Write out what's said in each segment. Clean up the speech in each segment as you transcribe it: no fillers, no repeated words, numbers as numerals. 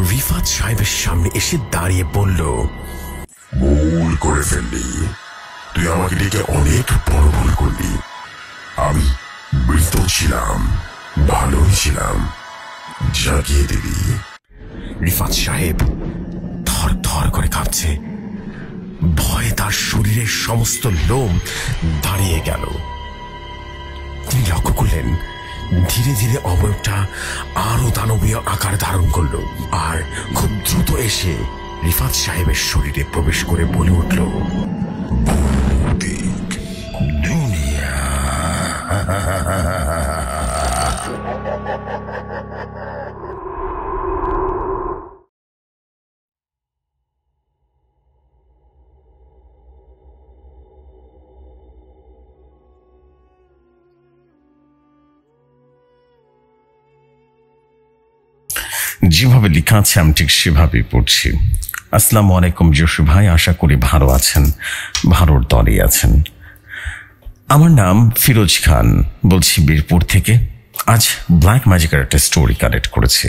রিফাত সাহেবের সামনে এসে দাঁড়িয়ে বলল, ভুল করে ফেললি, তুই আমাকে ডেকে অনেক বড় ভুল করলি। আমি মৃত ছিলাম, ভালোই ছিলাম, জাগিয়ে দিবি। রিফাত সাহেব থর থর করে কাঁপছে, ভয়ে তার শরীরের সমস্ত লোম দাঁড়িয়ে গেল। তিনি লক্ষ্য করলেন ধীরে ধীরে অবয়বটা আরো দানবীয় আকার ধারণ করল, আর খুব দ্রুত এসে রিফাত সাহেবের শরীরে প্রবেশ করে বলে উঠল, ভৌতিক দুনিয়া। যেভাবে লেখা আছে আমি ঠিক সেভাবেই পড়ছি। আসসালামু আলাইকুম জসু ভাই, আশা করি ভালো আছেন, ভালোর দলে আছেন। আমার নাম ফিরোজ খান, বলছি বীরপুর থেকে। আজ ব্ল্যাক ম্যাজিকের একটা স্টোরি কালেক্ট করেছি,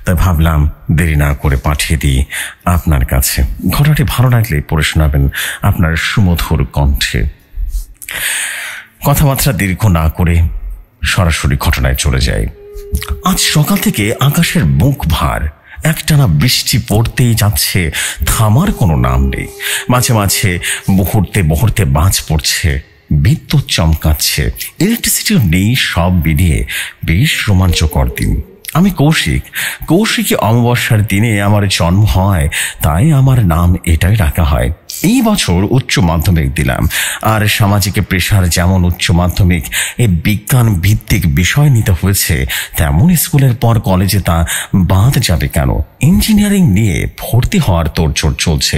তাই ভাবলাম দেরি না করে পাঠিয়ে দিই আপনার কাছে। ঘটনাটি ভালো লাগলে পড়ে শোনাবেন আপনার সুমধুর কণ্ঠে। কথাবার্তা দীর্ঘ না করে সরাসরি ঘটনায় চলে যায়। আজ সকাল থেকে আকাশের মুখ ভার, একটানা বৃষ্টি পড়তেই যাচ্ছে, থামার কোনো নাম নেই। মাঝে মাঝে মুহূর্তে মুহূর্তে বাজ পড়ছে, বিদ্যুৎ চমকাচ্ছে, ইলেকট্রিসিটিও নেই। সব মিলিয়ে বেশ রোমাঞ্চকর দিন। আমি কৌশিকী অমাবস্যার দিনে আমার জন্ম হয়, তাই আমার নাম এটাই রাখা হয়। এই বছর উচ্চ মাধ্যমিক দিলাম, আর সামাজিক প্রেশার যেমন উচ্চ মাধ্যমিক এই বিজ্ঞান ভিত্তিক বিষয় নিতে হয়েছে, তেমন স্কুলের পর কলেজে তা বাদ যাবে কেন? ইঞ্জিনিয়ারিং নিয়ে ভর্তি হওয়ার তোড়জোড় চলছে।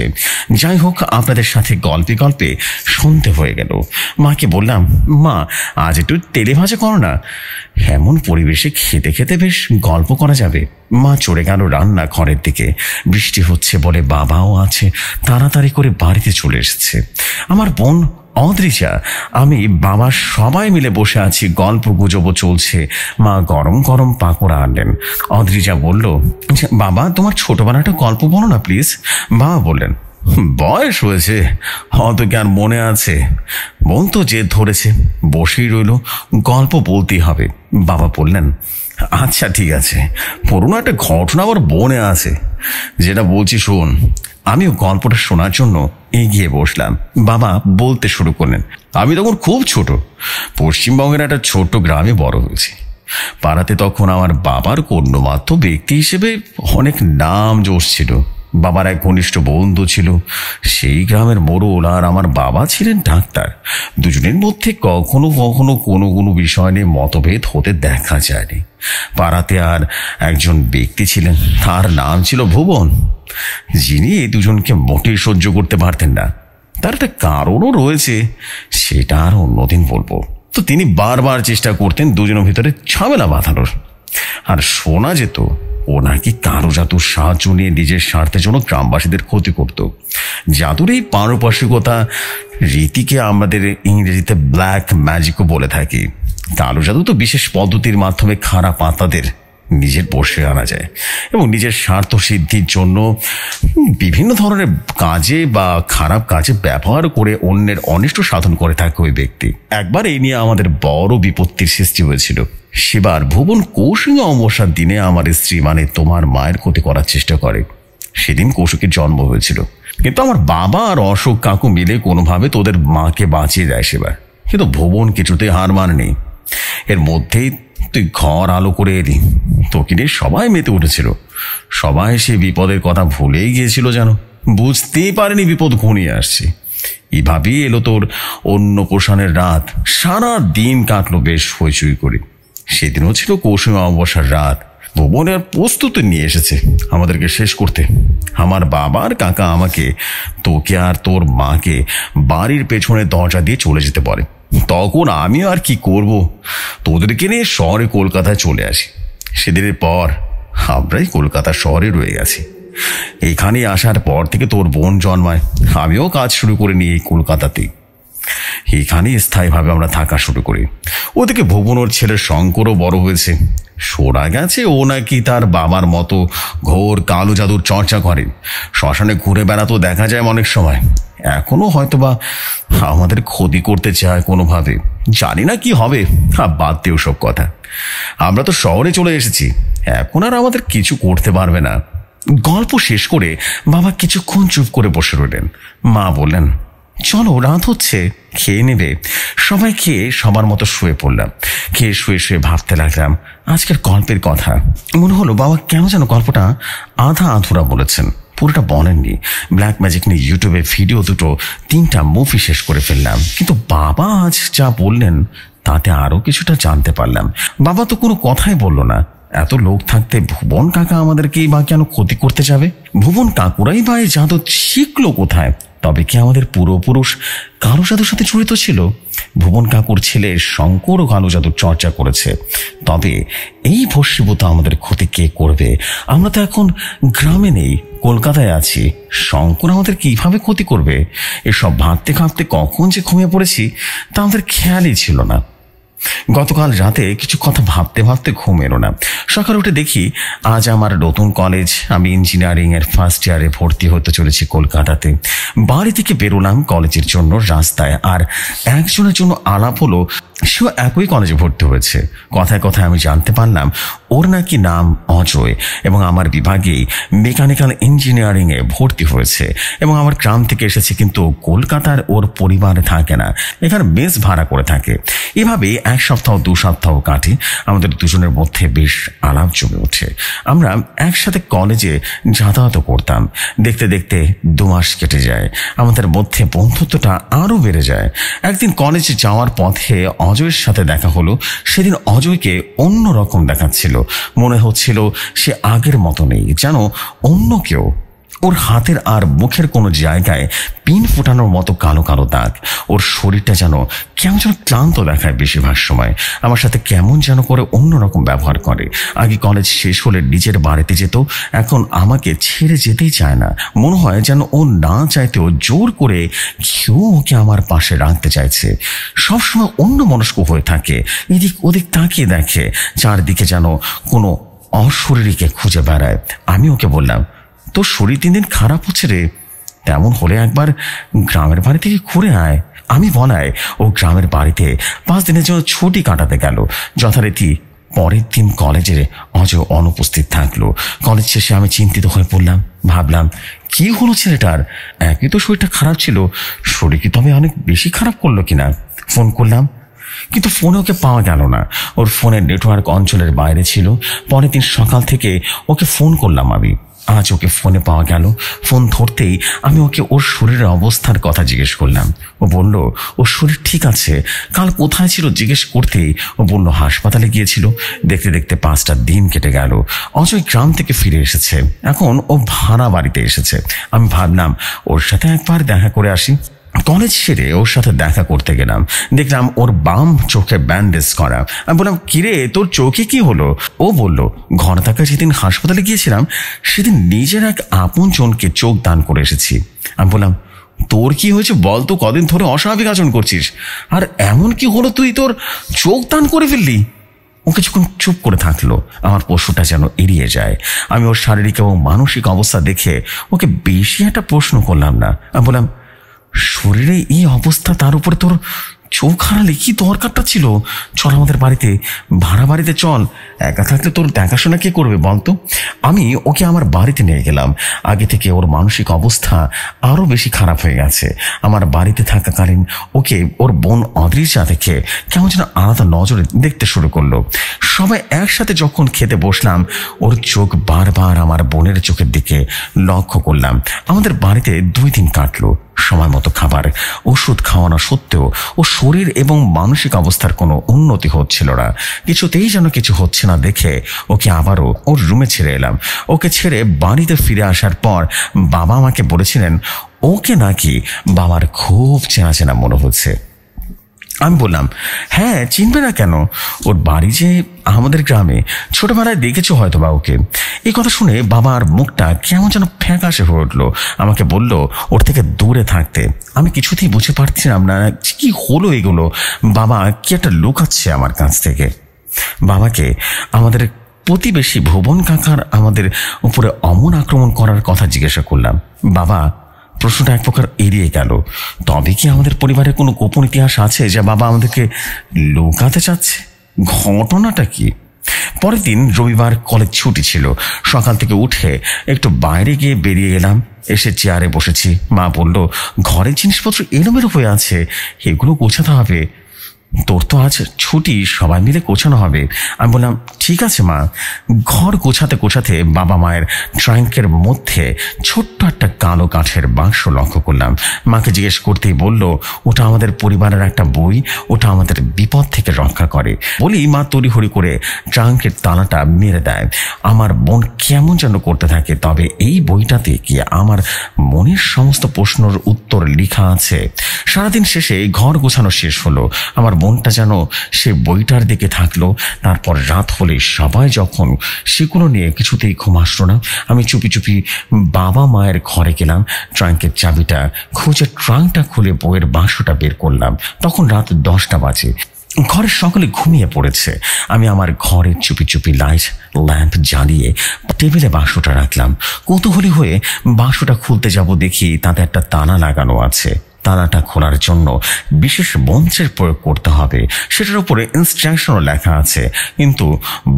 যাই হোক, আপনাদের সাথে গল্পে গল্পে শুনতে হয়ে গেল। মাকে বললাম, মা আজ একটু তেলে ভাজা করো না, এমন পরিবেশে খেতে খেতে বেশ গল্প করা যাবে। মা চড়ে গেল রান্না ঘরের দিকে। বৃষ্টি হচ্ছে বলে বাবাও আছে, তাড়াতাড়ি করে বাড়িতে চলে এসেছে। আমার বোন অদ্রিজা, আমি, বাবা সবাই মিলে বসে আছি, গল্প গুজবও চলছে। মা গরম গরম পাকোড়া আনলেন। অদ্রিজা বলল, বাবা তোমার ছোটবেলাটা গল্প বলো না প্লিজ। বাবা বললেন, বয়স হয়েছে, অত জ্ঞান মনে আছে? বোন তো জেদ ধরেছে, বসেই রইল, গল্প বলতেই হবে। বাবা বললেন, আচ্ছা ঠিক আছে, পুরোনো একটা ঘটনা আমার মনে আছে, যেটা বলছি শোন। আমিও গল্পটা শোনার জন্য এগিয়ে বসলাম। বাবা বলতে শুরু করলেন, আমি তখন খুব ছোট, পশ্চিমবঙ্গের একটা ছোট্ট গ্রামে বড় হয়েছি। পাড়াতে তখন আমার বাবার গণ্যমান্য ব্যক্তি হিসেবে অনেক নাম যশ ছিল। বাবার এক ঘনিষ্ঠ বন্ধু ছিল, সেই গ্রামের মোড়ল, আর আমার বাবা ছিলেন ডাক্তার। দুজনের মধ্যে কখনো কখনো কোনো কোনো বিষয় নিয়ে মতভেদ হতে দেখা যায়নি। পাড়াতে আর একজন ব্যক্তি ছিলেন, তার নাম ছিল ভুবন, যিনি এই দুজনকে মোটেই সহ্য করতে পারতেন না। তার একটা কারণও রয়েছে, সেটা আর অন্যদিন বলবো। তো তিনি বারবার চেষ্টা করতেন দুজনের ভিতরে ঝামেলা বাঁধানোর। আর শোনা যেত ও নাকি কারো জাদুর সাহায্য নিয়ে নিজের স্বার্থের জন্য গ্রামবাসীদের ক্ষতি করত। জাদুর এই পারপার্শ্বিকতা রীতিকে আমাদের ইংরেজিতে ব্ল্যাক ম্যাজিকও বলে থাকি। কালো জাদু তো বিশেষ পদ্ধতির মাধ্যমে খারাপ আত্মাদের নিজের বশে আনা যায় এবং নিজের স্বার্থ সিদ্ধির জন্য বিভিন্ন ধরনের কাজে বা খারাপ কাজে ব্যবহার করে অন্যের অনিষ্ট সাধন করে থাকে ওই ব্যক্তি। একবার এই নিয়ে আমাদের বড় বিপত্তির সৃষ্টি হয়েছিল। সেবার ভুবন কৌশিক অমাবস্যার দিনে আমার স্ত্রী মানে তোমার মায়ের ক্ষতি করার চেষ্টা করে। সেদিন কৌশিকের জন্ম হয়েছিল, কিন্তু আমার বাবা আর অশোক কাকু মিলে কোনোভাবে তোদের মাকে বাঁচিয়ে দেয় সেবার। কিন্তু ভুবন কিছুতে হার মানেনি। এর মধ্যেই তুই ঘর আলো করে এলি, তোকে নিয়ে সবাই মেতে উঠেছিল। সবাই সে বিপদের কথা ভুলেই গিয়েছিল, যেন বুঝতেই পারেনি বিপদ ঘনিয়ে আসছে। এভাবেই এলো তোর অন্নপ্রাশনের রাত। সারা দিন কাটলো বেশ হইচই করে। সেদিনও ছিল কৌশিক অমাবস্যার রাত। ভুবনের প্রস্তুতি নিয়ে এসেছে আমাদেরকে শেষ করতে। আমার বাবার কাকা আমাকে, তোকে আর তোর মাকে বাড়ির পেছনে দরজা দিয়ে চলে যেতে বলে। তখন আমি আর কি করব, তোদেরকে নিয়ে শহরে কলকাতায় চলে আসি। সেদিনের পর আমরাই কলকাতা শহরে রয়ে গেছি। এখানে আসার পর থেকে তোর বোন জন্মায়, আমিও কাজ শুরু করে নিই এই কলকাতাতেই। এখানে স্থায়ীভাবে আমরা থাকা শুরু করি। ওদিকে ভুবন ওর ছেলে শঙ্করও বড় হয়েছে। শোনা গেছে ও নাকি তার বাবার মতো ঘোর কালো জাদুর চর্চা করে। শ্মশানে ঘুরে বেড়াতো দেখা যায় অনেক সময়। এখনো হয়তোবা আমাদের ক্ষতি করতে চায় কোনোভাবে। জানি না কি হবে। বাদ দিও সব কথা। আমরা তো শহরে চলে এসেছি, এখন আর আমাদের কিছু করতে পারবে না। গল্প শেষ করে বাবা কিছুক্ষণ চুপ করে বসে রইলেন। মা বললেন, চলো রাত হচ্ছে, খেয়ে নেবে। সবাই খেয়ে সবার মতো শুয়ে পড়লাম। খেয়ে শুয়ে শুয়ে ভাবতে লাগলাম আজকের গল্পের কথা। মনে হলো বাবা কেন যেন গল্পটা আধা আধুরা বলেছেন, পুরোটা বলেননি। ব্ল্যাক ম্যাজিক নিয়ে ইউটিউবে ভিডিও 2-3টা মুভি শেষ করে ফেললাম, কিন্তু বাবা আজ যা বললেন তাতে আরো কিছুটা জানতে পারলাম। বাবা তো কোনো কথাই বলল না। এত লোক থাকতে ভুবন কাকা আমাদেরকেই বা কেন ক্ষতি করতে যাবে? ভুবন কাকুরাই বা এই জাদু শিখলো কোথায়? তবে কি আমাদের পূর্বপুরুষ কালো জাদুর সাথে জড়িত ছিল? ভুবন কাকুর ছেলে শঙ্করও কালো জাদুর চর্চা করেছে। তবে এই ভস্মীভূত আমাদের ক্ষতি কে করবে? আমরা তো এখন গ্রামে নেই, কলকাতায় আছি। শঙ্কর আমাদের কিভাবে ক্ষতি করবে? এসব ভাবতে ভাবতে কখন যে ঘুমিয়ে পড়েছি তা আমাদের খেয়ালই ছিল না। গতকাল রাতে কিছু কথা ভাবতে ভাবতে ঘুম এলো না। সকালে উঠে দেখি আজ আমার নতুন কলেজ। আমি ইঞ্জিনিয়ারিং এর ফার্স্ট ইয়ারে ভর্তি হতে চলেছি কলকাতাতে। বাড়ি থেকে বেরোলাম কলেজের জন্য। রাস্তায় আর একজনের জন্য আলাপ হলো, সেও একই কলেজে ভর্তি হয়েছে। কথায় কথায় আমি জানতে পারলাম ওর নাকি নাম অজয় এবং আমার বিভাগেই মেকানিক্যাল ইঞ্জিনিয়ারিং এ ভর্তি হয়েছে এবং আমার গ্রাম থেকে এসেছে, কিন্তু কলকাতার ওর পরিবার থাকে না, এখানে মেস ভাড়া করে থাকে। এভাবে 1 সপ্তাহ 2 সপ্তাহ কাটে। আমাদের দুজনের মধ্যে বেশ আলাপ জমে ওঠে। আমরা একসাথে কলেজে যাতায়াত করতাম। দেখতে দেখতে 2 মাস কেটে যায়। আমাদের মধ্যে বন্ধুত্বটা আরো বেড়ে যায়। একদিন কলেজে যাওয়ার পথে অজয়ের সাথে দেখা হলো। সেদিন অজয়কে অন্যরকম দেখাচ্ছিল। মনে হচ্ছিল সে আগের মতো নেই, যেন অন্য কেউ। ওর হাতের আর মুখের কোনো জায়গায় পিন ফোটানোর মতো কালো কালো দাগ। ওর শরীরটা যেন কেমন যেন ক্লান্ত দেখায় বেশিরভাগ সময়। আমার সাথে কেমন যেন করে অন্যরকম ব্যবহার করে। আগে কলেজ শেষ হলে নিজের বাড়িতে যেত, এখন আমাকে ছেড়ে যেতেই চায় না। মনে হয় যেন ও না চাইতেও জোর করে কেউ ওকে আমার পাশে রাখতে চাইছে। সবসময় অন্য মনস্ক হয়ে থাকে, এদিক ওদিক তাকিয়ে দেখে, চারদিকে যেন কোনো অশরীরীকে খুঁজে বেড়ায়। আমি ওকে বললাম, তোর শরীর 3 দিন খারাপ হচ্ছে রে, তেমন হলে একবার গ্রামের বাড়ি থেকে ঘুরে আয়। আমি বলাই ও গ্রামের বাড়িতে 5 দিনের জন্য ছুটি কাটাতে গেল। যথারীতি পরের দিন কলেজে অজয় অনুপস্থিত থাকলো। কলেজ শেষে আমি চিন্তিত হয়ে পড়লাম। ভাবলাম কি হলো ছেলেটার? একই তো শরীরটা খারাপ ছিল, শরীর কি তবে অনেক বেশি খারাপ করলো কিনা? ফোন করলাম, কিন্তু ফোনে ওকে পাওয়া গেল না। ওর ফোনের নেটওয়ার্ক অঞ্চলের বাইরে ছিল। পরের দিন সকাল থেকে ওকে ফোন করলাম আমি। আজ ওকে ফোনে পাওয়া গেল। ফোন ধরতেই আমি ওকে ওর শরীরের অবস্থার কথা জিজ্ঞেস করলাম। ও বলল ওর শরীর ঠিক আছে। কাল কোথায় ছিল জিজ্ঞেস করতেই ও বলল হাসপাতালে গিয়েছিল। দেখতে দেখতে 5টা দিন কেটে গেল। অজয় গ্রাম থেকে ফিরে এসেছে। এখন ও ভাড়া বাড়িতে এসেছে। আমি ভাবলাম ওর সাথে একবার দেখা করে আসি। কলেজ সেরে ওর সাথে দেখা করতে গেলাম। দেখলাম ওর বাম চোখে ব্যান্ডেজ করা। আমি বললাম, কিরে তোর চোখে কি হলো? ও বলল, ঘর থাকা যেদিন হাসপাতালে গিয়েছিলাম সেদিন নিজের এক আপন জনকে চোখ দান করে এসেছি। আমি বললাম, তোর কি হয়েছে বল তো? কদিন ধরে অস্বাভাবিক আচরণ করছিস, আর এমন কি হলো তুই তোর চোখ দান করে ফেললি? ও কিছুক্ষণ চুপ করে থাকলো। আমার পশুটা যেন এড়িয়ে যায়। আমি ওর শারীরিক এবং মানসিক অবস্থা দেখে ওকে বেশি একটা প্রশ্ন করলাম না। আমি বললাম, শরীরে এই অবস্থা, তার উপরে তোর চোখ হারালে কি দরকারটা ছিল? চল আমাদের বাড়িতে, ভাড়া বাড়িতে চল। একা থাকলে তোর দেখাশোনা কে করবে বলতো? আমি ওকে আমার বাড়িতে নিয়ে গেলাম। আগে থেকে ওর মানসিক অবস্থা আরো বেশি খারাপ হয়ে গেছে। আমার বাড়িতে থাকাকালীন ওকে ওর বোন অদৃশ্যা দেখে কেমন যেন আলাদা নজরে দেখতে শুরু করলো। সবাই একসাথে যখন খেতে বসলাম, ওর চোখ বারবার আমার বোনের চোখের দিকে লক্ষ্য করলাম। আমাদের বাড়িতে 2 দিন কাটলো। সময় মতো খাবার, ওষুধ খাওয়ানো সত্ত্বেও ও শরীর এবং মানসিক অবস্থার কোনো উন্নতি হচ্ছিল না। কিছুতেই যেন কিছু হচ্ছে না দেখে ওকে আবারও ওর রুমে ছেড়ে এলাম। ওকে ছেড়ে বাড়িতে ফিরে আসার পর বাবা আমাকে বলেছিলেন ওকে নাকি বাবার খুব চেনা চেনা মনে হচ্ছে। আমি বললাম, হ্যাঁ চিনবে না কেন? ওর বাড়ি যে আমাদের গ্রামে, ছোটবেলায় দেখেছো হয়তো বা ওকে। এই কথা শুনে বাবার মুখটা কেমন যেন ফ্যাকাশে হয়ে উঠলো। আমাকে বলল ওর থেকে দূরে থাকতে। আমি কিছুতেই বুঝতে পারছিলাম না কি হলো এগুলো। বাবা কি একটা লুকাচ্ছে আমার কাছ থেকে। বাবাকে আমাদের প্রতিবেশী ভুবন কাকার আমাদের উপরে অমন আক্রমণ করার কথা জিজ্ঞাসা করলাম। বাবা প্রশ্নটা এক প্রকার এড়িয়ে গেল। তবে কি আমাদের পরিবারে কোনো গোপন ইতিহাস আছে যা বাবা আমাদেরকে লুকাতে চাচ্ছে? ঘটনাটা কি? পরের দিন রবিবার, কলেজ ছুটি ছিল। সকাল থেকে উঠে একটু বাইরে গিয়ে বেরিয়ে এলাম। এসে চেয়ারে বসেছি। মা বলল, ঘরের জিনিসপত্র এলোমেলো হয়ে আছে, এগুলো গোছাতে হবে। তোর তো আজ ছুটি, সবাই মিলে গোছানো হবে। আমি বললাম, ঠিক আছে মা। ঘর গোছাতে গোছাতে বাবা মায়ের ট্রাঙ্কের মধ্যে ছোট্ট একটা কালো কাঠের বাক্স লক্ষ্য করলাম। মাকে জিজ্ঞেস করতেই বলল, ওটা আমাদের পরিবারের একটা বই, ওটা আমাদের বিপদ থেকে রক্ষা করে। বলি মা তড়িঘড়ি করে ট্রাঙ্কের তালাটা মেরে দেয়। আমার বোন কেমন যেন করতে থাকে। তবে এই বইটাতে কি আমার মনের সমস্ত প্রশ্নের উত্তর লেখা আছে। সারাদিন শেষে ঘর গোছানো শেষ হলো। আমার বোনটা যেন সে বইটার দিকে থাকলো। তারপর রাত হলে সবাই যখন সেগুলো নিয়ে কিছুতেই ঘুম আসলো না, আমি চুপি চুপি বাবা মায়ের ঘরে গেলাম। ট্রাঙ্কের চাবিটা খুঁজে ট্রাঙ্কটা খুলে বইয়ের বাক্সটা বের করলাম। তখন রাত 10টা বাজে। ঘরের সকলে ঘুমিয়ে পড়েছে। আমি আমার ঘরে চুপি চুপি লাইট ল্যাম্প জ্বালিয়ে টেবিলে বাক্সটা রাখলাম। কৌতূহলী হয়ে বাক্সটা খুলতে যাব, দেখি তাতে একটা তালা লাগানো আছে। তালাটা খোলার জন্য বিশেষ মন্ত্রের প্রয়োগ করতে হবে। সেটার উপরে ইনস্ট্রাকশনও লেখা আছে, কিন্তু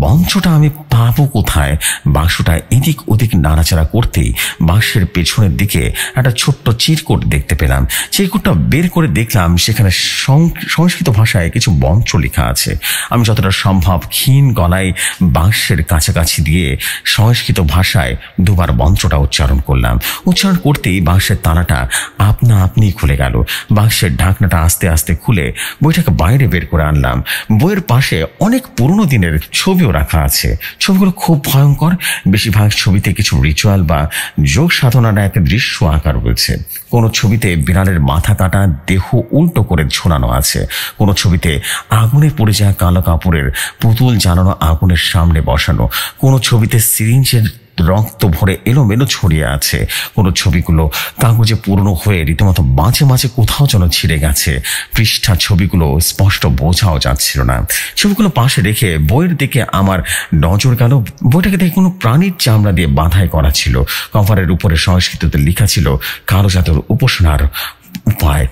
মন্ত্রটা আমি পাবো কোথায়? বাক্সটা এদিক ওদিক নাড়াচাড়া করতেই বাক্সের পেছনের দিকে একটা ছোট্ট চিরকুট দেখতে পেলাম। চিরকুটটা বের করে দেখলাম সেখানে সংস্কৃত ভাষায় কিছু মন্ত্র লেখা আছে। আমি যতটা সম্ভব ক্ষীণ গলায় বাক্সের কাছাকাছি দিয়ে সংস্কৃত ভাষায় দুবার মন্ত্রটা উচ্চারণ করলাম। উচ্চারণ করতেই বাক্সের তালাটা আপনা আপনি খুলে গেল। বাক্সের ঢাকনাটা আস্তে আস্তে খুলে বইটাকে বাইরে বের করে আনলাম। বইয়ের পাশে অনেক পুরনো দিনের ছবিও রাখা আছে। ছবিগুলো খুব ভয়ঙ্কর। বেশিরভাগ ছবিতে কিছু রিচুয়াল বা যোগ সাধনার এক দৃশ্য আঁকা রয়েছে। কোনো ছবিতে বিড়ালের মাথা কাটা দেহ উল্টো করে ঝোলানো আছে। কোনো ছবিতে আগুনে পড়ে যাওয়া কালো কাপড়ের পুতুল জ্বালানো আগুনের সামনে বসানো। কোনো ছবিতে সিরিঞ্জের রক্ত ভরে এলোমেলো ছড়িয়ে আছে। কোনো ছবিগুলো কাগজে পুরনো হয়ে রীতিমতো মাঝে মাঝে কোথাও যেন ছিঁড়ে গেছে। পৃষ্ঠা ছবিগুলো স্পষ্ট বোঝাও যাচ্ছিল না। ছবিগুলো পাশে রেখে বইয়ের দিকে আমার নজর গেল। বইটাকে দেখে কোনো প্রাণীর চামড়া দিয়ে বাঁধাই করা ছিল। কভারের উপরে সংস্কৃততে লেখা ছিল কালো জাদুর উপাসনার উপায়।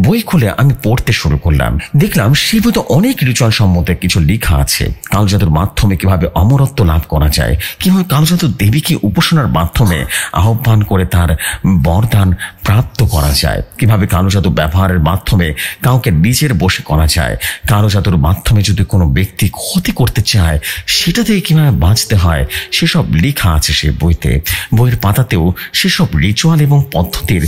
বই খুলে আমি পড়তে শুরু করলাম। দেখলাম সেই বইতে অনেক রিচুয়াল সম্বন্ধে কিছু লেখা আছে। কালো জাদুর মাধ্যমে কিভাবে অমরত্ব লাভ করা যায়, কিভাবে কালো জাদুর দেবীকে উপাসনার মাধ্যমে আহ্বান করে তার বরদান প্রাপ্ত করা যায়, কিভাবে কালো জাদু ব্যবহারের মাধ্যমে কাউকে নিজের বশে করা যায়, কালো জাদুর মাধ্যমে যদি কোনো ব্যক্তি ক্ষতি করতে চায় সেটা থেকে কিভাবে বাঁচতে হয়, সেসব লেখা আছে সেই বইতে। বইয়ের পাতাতেও সেসব রিচুয়াল এবং পদ্ধতির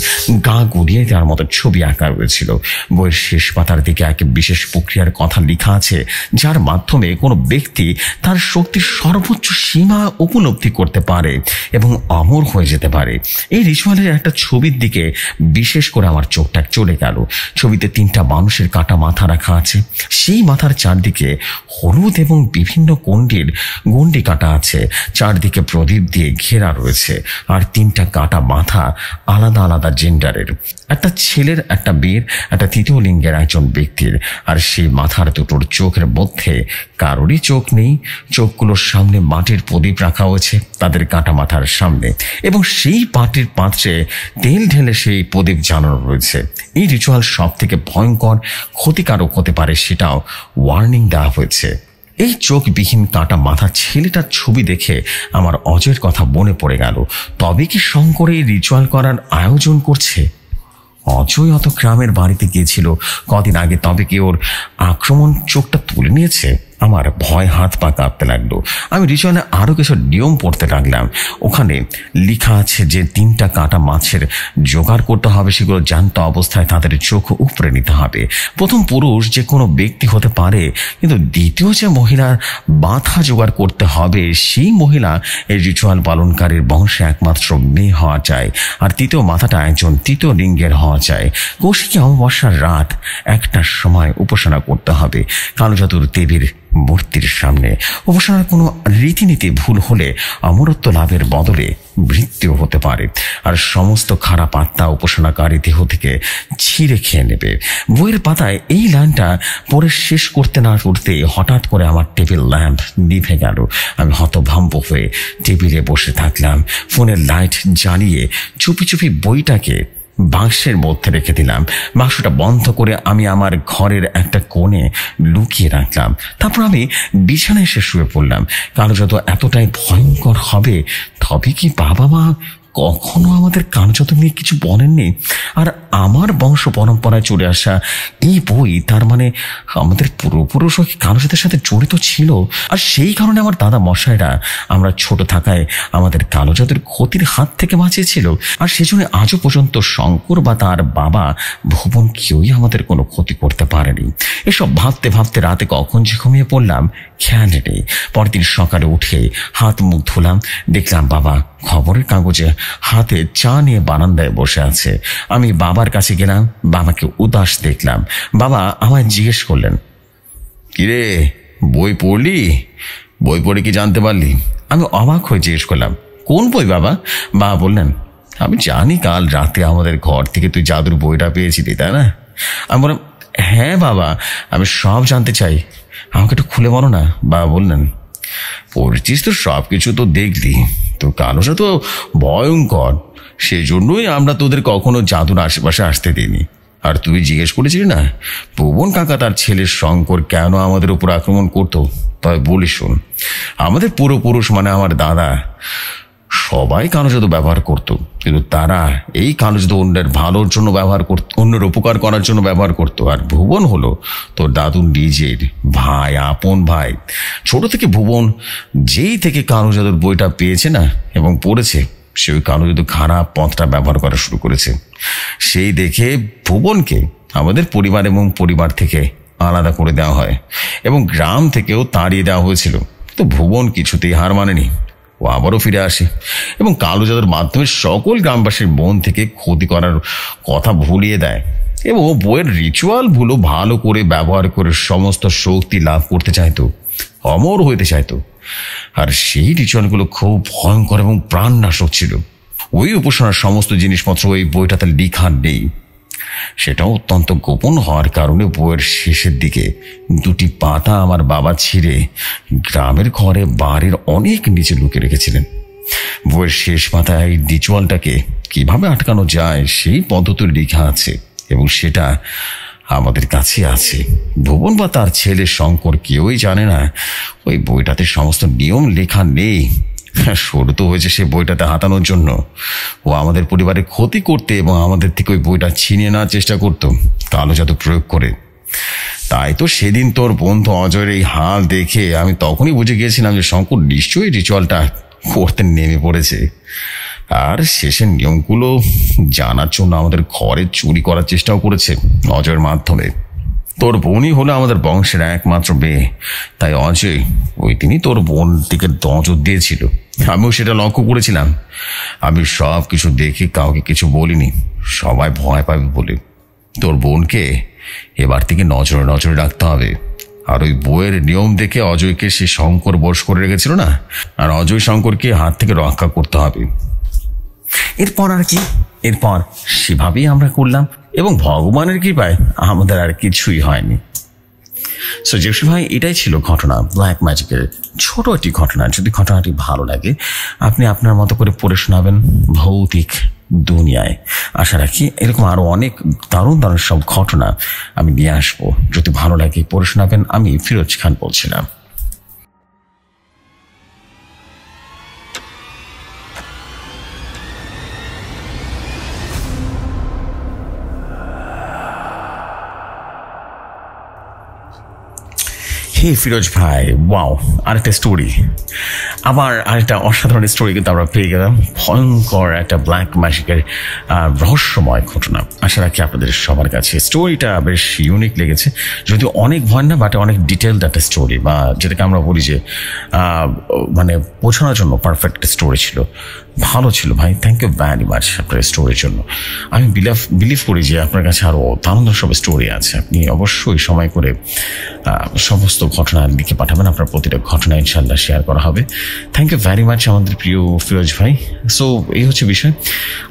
গা গুড়িয়ে দেওয়ার মতো ছবি আঁকা রয়েছিল। বইয়ের শেষ পাতার দিকে এক বিশেষ প্রক্রিয়ার কথা লেখা আছে, যার মাধ্যমে কোনো ব্যক্তি তার শক্তির সর্বোচ্চ সীমা উপলব্ধি করতে পারে এবং অমর হয়ে যেতে পারে। এই রিচুয়ালের একটা ছবির দিকে বিশেষ করে আমার চোখটা চলে গেল। ছবিতে 3টা মানুষের কাটা মাথা রাখা আছে। সেই মাথার চারদিকে হলুদ এবং বিভিন্ন গন্ডি কাটা আছে। চারদিকে প্রদীপ দিয়ে ঘেরা রয়েছে। আর 3টা কাটা মাথা আলাদা আলাদা জেন্ডারের, একটা ছেলের, একটা মেয়ের, একটা তৃতীয় লিঙ্গের একজন ব্যক্তির। আর সেই মাথার দুটোর চোখের মধ্যে কারোরই চোখ নেই। চোখগুলোর সামনে মাটির প্রদীপ রাখা হয়েছে তাদের কাটা মাথার সামনে, এবং সেই মাটির পাত্রে তেল ঢেলে সেই প্রদীপ জ্বালানো রয়েছে। এই রিচুয়াল সব থেকে ভয়ঙ্কর, ক্ষতিকারক হতে পারে সেটাও ওয়ার্নিং দেওয়া হয়েছে। এই চোখবিহীন কাটা মাথা ছেলেটার ছবি দেখে আমার অজয়ের কথা মনে পড়ে গেল। তবে কি শঙ্কর এই রিচুয়াল করার আয়োজন করছে? অজয় অত গ্রামের বাড়িতে গিয়েছিল কদিন আগে, তবে কি ওর আক্রমণ চোখটা তুলে নিয়েছে? আমার ভয় হাত পা কাঁপতে লাগলো। আমি রিচুয়ালে আরো কিছু নিয়ম পড়তে লাগলাম। ওখানে লেখা আছে যে 3টা কাটা মাছের জোগাড় করতে হবে, সেগুলো জ্যান্ত অবস্থায় তাদের চোখ উপরে নিতে হবে। প্রথম পুরুষ যে কোনো ব্যক্তি হতে পারে, কিন্তু দ্বিতীয় যে মহিলার মাথা জোগাড় করতে হবে সেই মহিলা এই রিচুয়াল পালনকারীর বংশে একমাত্র মেয়ে হওয়া যায়। আর তৃতীয় মাথাটা একজন তৃতীয় লিঙ্গের হওয়া যায়। কৌশিকী অমাবস্যার রাত 1টার সময় উপাসনা করতে হবে। কালো জাদুর দেবীর মূর্তির সামনে। উপাসনার কোনো রীতিনীতি ভুল হলে অমরত্ব লাভের বদলে মৃত্যু হতে পারে, আর সমস্ত খারাপ আত্মা উপাসনাকারী দেহ থেকে ছিঁড়ে খেয়ে নেবে। বইয়ের পাতায় এই লাইনটা পড়ে শেষ করতে না করতে হঠাৎ করে আমার টেবিল ল্যাম্প নিভে গেল। আমি হতভম্ব হয়ে টেবিলে বসে থাকলাম। ফোনের লাইট জ্বালিয়ে চুপি চুপি বইটাকে বাক্সের মধ্যে রেখে দিলাম। বাক্সটা বন্ধ করে আমি আমার ঘরের একটা কোণে লুকিয়ে রাখলাম। তারপর আমি বিছানায় এসে শুয়ে পড়লাম। কারো যত এতটাই ভয়ঙ্কর হবে, তবে কি বাবা মা কখনো আমাদের কানচত নিয়ে কিছু বলেননি? আর আমার বংশ পরম্পরায় চলে আসা এই বই, তার মানে আমাদের পূর্বপুরুষও কি কানচতের সাথে জড়িত ছিল? আর সেই কারণে আমার দাদা মশাইরা আমরা ছোট থাকায় আমাদের কালোজাতের ক্ষতির হাত থেকে বাঁচিয়েছিল। আর সেজন্য আজও পর্যন্ত শঙ্কর বা তার বাবা ভুবন কেউই আমাদের কোনো ক্ষতি করতে পারেনি। এসব ভাবতে ভাবতে রাতে কখন যে ঘুমিয়ে পড়লাম খেয়াল নেই। পরদিন সকালে উঠে হাত মুখ ধুলাম, দেখলাম বাবা খবরের কাগজে হাতে চা নিয়ে বারান্দায় বসে আছে। আমি বাবার কাছে গেলাম, বাবাকে উদাস দেখলাম। বাবা আমায় জিজ্ঞেস করলেন, কিরে বই পড়লি? বই পড়ে কি জানতে পারলি? আমি অবাক হয়ে জিজ্ঞেস করলাম, কোন বই বাবা? বাবা বললেন, আমি জানি কাল রাতে আমাদের ঘর থেকে তুই জাদুর বইটা পেয়েছিলি, তাই না? আমি বললাম, হ্যাঁ বাবা, আমি সব জানতে চাই, আমাকে একটু খুলে বলো না। বাবা বললেন, পড়েছিস তো সব কিছু তো দেখলি, তো কালোটা তো ভয়ঙ্কর, সেই জন্যই আমরা তোদের কখনো জাদুর আশেপাশে আসতে দিইনি। আর তুই জিজ্ঞেস করেছিলি না ভুবন কাকা তার ছেলে শঙ্কর কেন আমাদের উপর আক্রমণ করতো? তবে বলি শোন, আমাদের পূর্বপুরুষ মানে আমার দাদা সবাই কালোজাদু ব্যবহার করত, কিন্তু তারা এই কালোজাদু অন্যের ভালোর জন্য ব্যবহার করত, অন্যের উপকার করার জন্য ব্যবহার করত। আর ভুবন হলো তোর দাদুর নিজের ভাই, আপন ভাই। ছোট থেকে ভুবন যেই থেকে কালোজাদুর বইটা পেয়েছে না এবং পড়েছে, সে ওই কালোজাদু খারাপ পথটা ব্যবহার করা শুরু করেছে। সেই দেখে ভুবনকে আমাদের পরিবার এবং পরিবার থেকে আলাদা করে দেওয়া হয় এবং গ্রাম থেকেও তাড়িয়ে দেওয়া হয়েছিল। তো ভুবন কিছুতেই হার মানেনি, ও আবারও ফিরে আসে এবং কালো জাদুর মাধ্যমে সকল গ্রামবাসীর মন থেকে ক্ষতি করার কথা ভুলিয়ে দেয় এবং বইয়ের রিচুয়ালগুলো ভালো করে ব্যবহার করে সমস্ত শক্তি লাভ করতে চাইতো, অমর হইতে চাইতো। আর সেই রিচুয়ালগুলো খুব ভয়ঙ্কর এবং প্রাণনাশক ছিল। ওই উপাসনার সমস্ত জিনিসপত্র ওই বইটাতে লেখা নেই। সেটাও অত্যন্ত গোপন হওয়ার কারণে বইয়ের শেষের দিকে দুটি পাতা আমার বাবা ছিঁড়ে গ্রামের ঘরে বাড়ির অনেক নিচে লুকিয়ে রেখেছিলেন। বইয়ের শেষ পাতায় এই রিচুয়ালটাকে কিভাবে আটকানো যায় সেই পদ্ধতি লেখা আছে এবং সেটা আমাদের কাছে আছে। ভুবন বা তার ছেলে শঙ্কর কেউই জানে না ওই বইটাতে সমস্ত নিয়ম লেখা নেই। শুরু তো হয়েছে সে বইটাতে হাতানোর জন্য। ও আমাদের পরিবারের ক্ষতি করতে এবং আমাদের থেকে ওই বইটা ছিনিয়ে নেওয়ার চেষ্টা করতো কালো জাদু প্রয়োগ করে। তাই তো সেদিন তোর বন্ধু অজয়ের এই হাল দেখে আমি তখনই বুঝে গিয়েছিলাম যে শঙ্কর নিশ্চয়ই রিচুয়ালটা করতে নেমে পড়েছে। আর শেষের নিয়মগুলো জানার জন্য আমাদের ঘরে চুরি করার চেষ্টাও করেছে অজয়ের মাধ্যমে। তোর বোনই হলো আমাদের বংশের একমাত্র মেয়ে, তাই অজয় ওই দিনই তোর বোন দিকে নজর দিয়েছিল। আমিও সেটা লক্ষ্য করেছিলাম। আমি সব কিছু দেখে কাউকে কিছু বলিনি, সবাই ভয় পাবে বলে। তোর বোনকে এবার থেকে নজরে নজরে রাখতে হবে। আর ওই বইয়ের নিয়ম দেখে অজয়কে সে শঙ্কর বশ করে রেখেছিল না, আর অজয় শঙ্করকে হাত থেকে রক্ষা করতে হবে। এরপর আর কি, এরপর সেভাবেই আমরা করলাম এবং ভগবানের কৃপায় আমাদের আর কিছুই হয়নি। সো জেপসি ভাই, এটাই ছিল ঘটনা, ব্ল্যাক ম্যাজিকের ছোট একটি ঘটনা। যদি ঘটনাটি ভালো লাগে আপনি আপনার মতো করে পড়ে শোনাবেন ভৌতিক দুনিয়ায়। আশা রাখি এরকম আরো অনেক দারুণ দারুণ সব ঘটনা আমি নিয়ে আসবো। যদি ভালো লাগে পড়ে শোনাবেন। আমি ফিরোজ খান বলছিলাম। হে ফিরোজ ভাই, ওয়াও, আরেকটা স্টোরি, আবার আরেকটা অসাধারণ স্টোরি কিন্তু আমরা পেয়ে গেলাম। ভয়ঙ্কর একটা ব্ল্যাক ম্যাজিকের রহস্যময় ঘটনা। আশা রাখি আপনাদের সবার কাছে স্টোরিটা বেশ ইউনিক লেগেছে, যদিও অনেক ভয় না, বাট অনেক ডিটেলড একটা স্টোরি, বা যেটাকে আমরা বলি যে মানে বোঝানোর জন্য পারফেক্ট স্টোরি ছিল। ভালো ছিল ভাই। থ্যাংক ইউ ভ্যারি মাচ আপনার স্টোরির জন্য। আমি বিলিভ করি যে আপনার কাছে আরও দারুণ সব স্টোরি আছে। আপনি অবশ্যই সময় করে সমস্ত ঘটনা লিখে পাঠাবেন। আপনার প্রতিটা ঘটনা ইনশাল্লাহ শেয়ার করা হবে। থ্যাংক ইউ ভ্যারি মাচ আমাদের প্রিয় ফিরোজ ভাই। সো এই হচ্ছে বিষয়।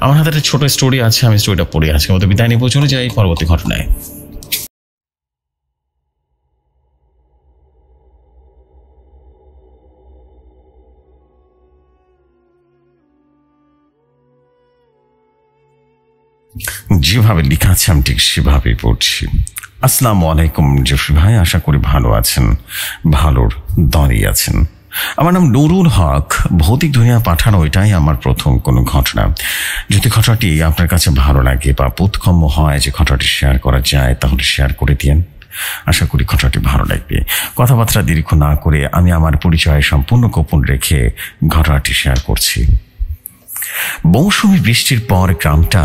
আমার হাতে একটা ছোট স্টোরি আছে, আমি স্টোরিটা পড়ে আজকে মতো বিদায় নিয়ে চলে যাই পরবর্তী ঘটনায়। যেভাবে লেখা আছে আমি ঠিক সেভাবেই পড়ছি। আসসালামু আলাইকুম জফরি ভাই, আশা করি ভালো আছেন, ভালোর দাঁড়িয়ে আছেন। আমার নাম নুরুল হক। ভৌতিক দুনিয়া পাঠানো এটাই আমার প্রথম কোনো ঘটনা। যদি ঘটনাটি আপনার কাছে ভালো লাগে বা বোধগম্য হয় যে ঘটনাটি শেয়ার করা যায়, তাহলে শেয়ার করে দিন। আশা করি ঘটনাটি ভালো লাগবে। কথাবার্তা দীর্ঘ না করে আমি আমার পরিচয় সম্পূর্ণ গোপন রেখে ঘটনাটি শেয়ার করছি। মৌসুমী বৃষ্টির পর গ্রামটা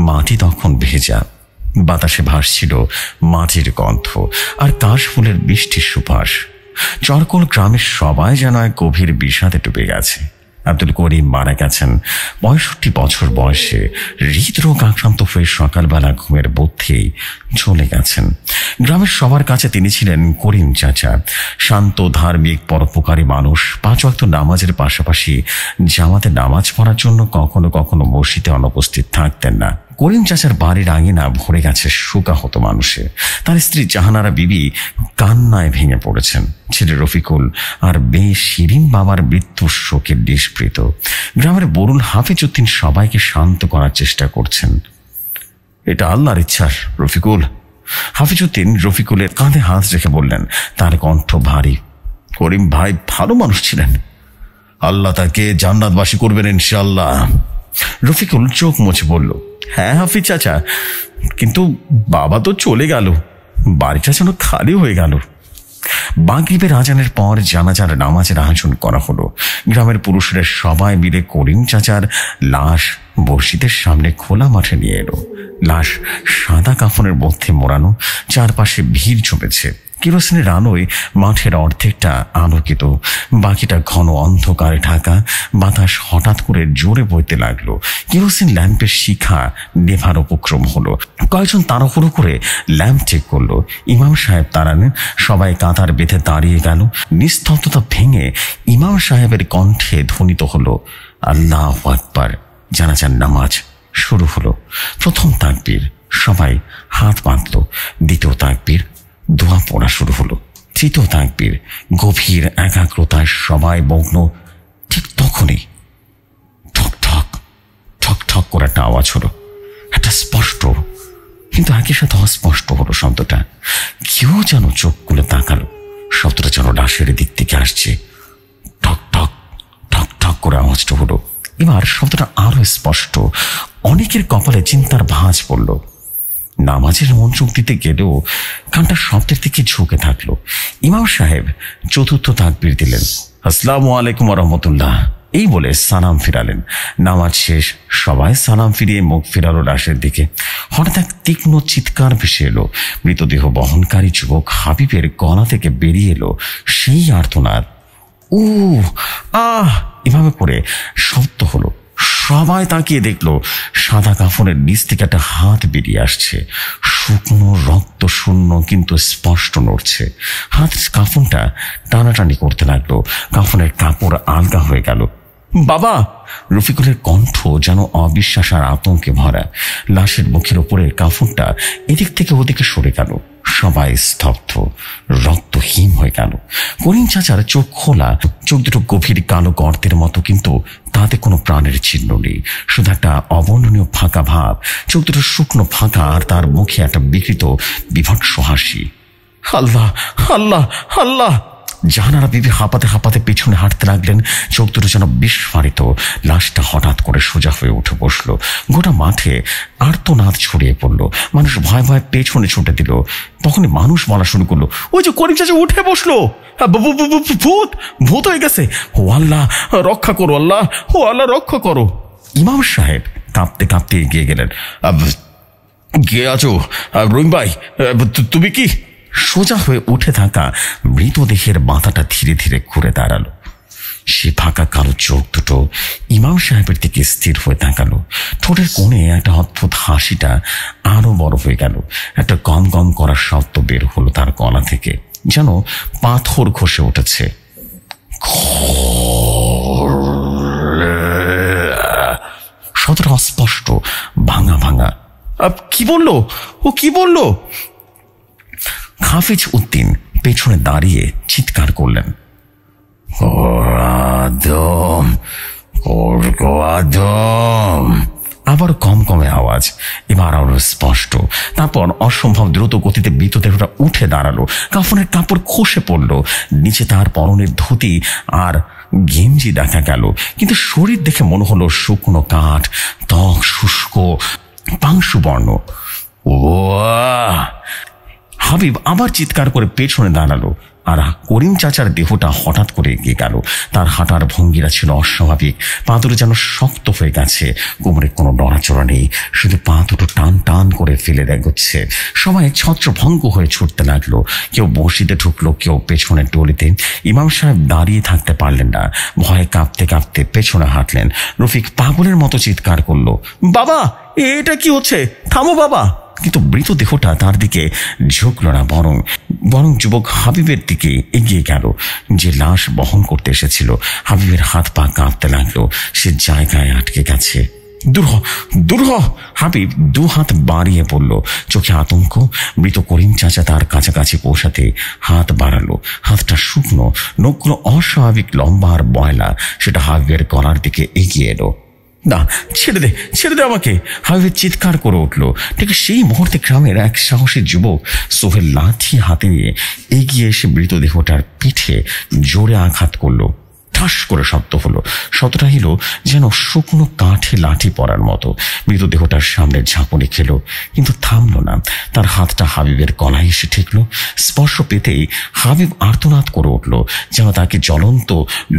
মাটি তখন ভেজা, বাতাসে ভাসছিল মাটির গন্ধ আর কাশফুলের বৃষ্টির সুবাস। চরকল গ্রামের সবাই যেন এক গভীর বিষাদে ডুবে গেছে। আব্দুল করিম মারা গেছেন 65 বছর বয়সে। হৃদরোগ আক্রান্ত হয়ে সকালবেলা ঘুমের মধ্যেই চলে গেছেন। গ্রামের সবার কাছে তিনি ছিলেন করিম চাচা, শান্ত, ধার্মিক, পরোপকারী মানুষ। 5 ওয়াক্ত নামাজের পাশাপাশি জামাতে নামাজ পড়ার জন্য কখনো কখনো মসজিদে অনুপস্থিত থাকতেন না। করিম চাচার বাড়ির আঙিনা ভরে গেছে শোকাহত মানুষে। তার স্ত্রী জাহানারা বিবি কান্নায় ভেঙে পড়েছেন। ছেলে রফিকুল আর মেয়ে শিরিন বাবার মৃত্যুর শোকে নিষ্পৃত। গ্রামের বরুণ হাফিজ উদ্দিন সবাইকে শান্ত করার চেষ্টা করছেন। এটা আল্লাহর ইচ্ছা রফিকুল। হাফিজ উদ্দিন রফিকুলের কাঁধে হাত রেখে বললেন, তার কণ্ঠ ভারী। করিম ভাই ভালো মানুষ ছিলেন, আল্লাহ তাকে জান্নাতবাসী করবেন ইনশাআল্লাহ। রফিকুল চোখ মুছে বলল, হ্যাঁ হাফিজ চাচা, কিন্তু বাবা তো চলে গেল, বাড়িটা যেন খালি হয়ে গেল। মাগরিবের আজানের পর জানাজার নামাজের আয়োজন করা হলো। গ্রামের পুরুষরা সবাই মিলে করিম চাচার লাশ মসজিদের সামনে খোলা মাঠে নিয়ে এলো। লাশ সাদা কাফনের মধ্যে মোড়ানো, চারপাশে ভিড় জমেছে। কেরোসিনের আলোয় মাঠের অর্ধেকটা আলোকিত, বাকিটা ঘন অন্ধকারে ঢাকা। বাতাস হঠাৎ করে জোরে বইতে লাগলো। কেরোসিন ল্যাম্পের শিখা নেভার উপক্রম হলো। কয়েকজন তাড়াহুড়ো করে ল্যাম্প চেক করলো। ইমাম সাহেব তাড়ালেন। সবাই কাতার বেঁধে দাঁড়িয়ে গেল। নিস্তব্ধতা ভেঙে ইমাম সাহেবের কণ্ঠে ধ্বনিত হলো, আল্লাহু আকবার। জানাজার নামাজ শুরু হলো। প্রথম তাকবীর, সবাই হাত বাঁধল। দ্বিতীয় তাকবীর, দোয়া পড়া শুরু হলো। তৃতীয় তাকবীর, গভীর একাগ্রতায় সবাই মগ্ন। ঠিক তখনই ঠক ঠক ঠক ঠক করে একটা আওয়াজ হলো। একটা স্পষ্ট কিন্তু একই সাথে অস্পষ্ট হলো শব্দটা। কেউ যেন চোখ খুলে তাকালো। শব্দটা যেন লাশের দিক থেকে আসছে। ঠক ঠক ঠক ঠক করে আওয়াজটা হলো। এবার শব্দটা আরো স্পষ্ট। অনেকের কপালে চিন্তার ভাঁজ পড়ল। নামাজের মনোযোগ দিতে গেলেও কানটা শব্দের দিকে ঝুঁকে থাকলো। ইমাম সাহেব চতুর্থ তাকবীর দিলেন, আসসালামু আলাইকুম ওয়া রাহমাতুল্লাহ, এই বলে সালাম ফিরালেন। নামাজ শেষ। সবাই সালাম ফিরিয়ে মুখ ফিরালো লাশের দিকে। হঠাৎ এক তীক্ষ্ণ চিৎকার ভেসে এলো। মৃতদেহ বহনকারী যুবক হাবিবের গলা থেকে বেরিয়ে এলো সেই আর্তনাদ, উ আহ এভাবে করে শব্দ হলো। সবাই তাকিয়ে দেখলো সাদা কাফনের নিচ থেকে একটা হাত বেরিয়ে আসছে। শুকনো, রক্ত শূন্য, কিন্তু স্পষ্ট নড়ছে। হাত কাফনটা টানাটানি করতে লাগলো। কাফনের কাপড় আলগা হয়ে গেল। বাবা! রফিকুলের কণ্ঠ যেন অবিশ্বাস আর আতঙ্কে ভরা। লাশের মুখের উপরে কাফনটা এদিক থেকে ওদিকে সরে গেল। সবাই স্তব্ধ, রক্তহীন হয়ে গেল। করিম চাচার চোখ খোলা, চোখ দুটো গভীর কালো গর্তের মতো, কিন্তু তাতে কোনো প্রাণের চিহ্ন নেই। শুধু একটা অবর্ণনীয় ফাঁকা ভাব। চোখ দুটো শুকনো ফাঁকা, আর তার মুখে একটা বিকৃত বিভৎস হাসি। আল্লাহ আল্লাহ আল্লাহ! জাহানারা বিবি হাঁপাতে হাঁপাতে পিছনে হাঁটতে লাগলেন। চোখ দুটো যেন বিস্ফারিত। লাশটা হঠাৎ করে সোজা হয়ে উঠে বসলো। গোটা মাঠে আর্তনাদ ছড়িয়ে পড়লো। মানুষ ভয় ভয় পেছনে ছুটে দিল। তখনই মানুষ বলা শুরু করলো, ওই যে করিম চাচা উঠে বসলো, ভূত ভূত হয়ে গেছে, ও আল্লাহ রক্ষা করো, আল্লাহ ও আল্লাহ রক্ষা করো। ইমাম সাহেব কাঁপতে কাঁপতে এগিয়ে গেলেন। কে আছো রহিম ভাই, তুমি কি? সোজা হয়ে উঠে থাকা মৃতদেহের মাথাটা ধীরে ধীরে ঘুরে দাঁড়ালো। সে ফাঁকা কালো চোখ দুটো ইমাম সাহেবের দিকে স্থির হয়ে তাকালো। ঠোঁটের কোণে একটা অদ্ভুত হাসিটা আরো বড় হয়ে গেল। একটা গম গম করার শব্দ বের হলো তার গলা থেকে, যেন পাথর ঘষে উঠেছে। শব্দটা অস্পষ্ট, ভাঙা ভাঙা। কি বললো ও, কি বললো? হাফিজ উদ্দিন পেছনে দাঁড়িয়ে চিৎকার করলেন, আবার কম কমে আওয়াজ, এবার আরো স্পষ্ট। তারপর অসম্ভব দ্রুত গতিতে মৃতদেহটা উঠে দাঁড়ালো। কাফনের কাপড় খসে পড়লো। নিচে তার পরনের ধুতি আর গেঞ্জি দেখা গেল, কিন্তু শরীর দেখে মনে হলো শুকনো কাঠ, ত্বক শুষ্ক, পাংশু বর্ণ। ও! হাবিব আবার চিৎকার করে পেছনে দাঁড়ালো, আর করিম চাচার দেহটা হঠাৎ করে এগিয়ে গেল। তার হাঁটার ভঙ্গিরা ছিল অস্বাভাবিক, পা দুটো যেন শক্ত হয়ে গেছে। কোমরে কোনো নড়াচড়া নেই, শুধু পা দুটো টান টান করে ফেলে এগোচ্ছে। সবাই ছত্রভঙ্গ হয়ে ছুটতে লাগলো। কেউ বসিতে ঢুকলো, কেউ পেছনের টলিতে। ইমাম সাহেব দাঁড়িয়ে থাকতে পারলেন না, ভয়ে কাঁপতে কাঁপতে পেছনে হাঁটলেন। রফিক পাগলের মতো চিৎকার করলো, বাবা, এটা কি হচ্ছে? থামো বাবা! কিন্তু মৃতদেহটা তার দিকে ঝুঁকল না, বরং যুবক হাবিবের দিকে এগিয়ে গেল, যে লাশ বহন করতে এসেছিল। হাবিবের হাত পা কাঁপতে লাগলো, সে জায়গায় আটকে গেছে। দূর হ! হাবিব দু হাত বাড়িয়ে পড়ল, চোখে আতঙ্ক। মৃত করিম চাচা তার কাছাকাছি পৌঁছাতে হাত বাড়ালো। হাতটা শুকনো, নখগুলো অস্বাভাবিক লম্বা আর বয়লা। সেটা হাবিবের গলার দিকে এগিয়ে এলো। না, ছেড়ে দে আমাকে! হাবিবের চিৎকার করে উঠল। ঠিক সেই মুহূর্তে গ্রামের এক সাহসী যুবক সোহেল লাঠি হাতে নিয়ে এগিয়ে এসে মৃতদেহটার পিঠে জোরে আঘাত করলো। ঠাস করে শব্দ হলো। শব্দটা হলো যেন শুকনো কাঠে লাঠি পড়ার মতো। মৃতদেহটার সামনে ঝাঁকুনি খেলো, কিন্তু থামলো না। তার হাতটা হাবিবের গলায় এসে ঠেকলো। স্পর্শ পেতেই হাবিব আর্তনাদ করে উঠল, যেন তাকে জ্বলন্ত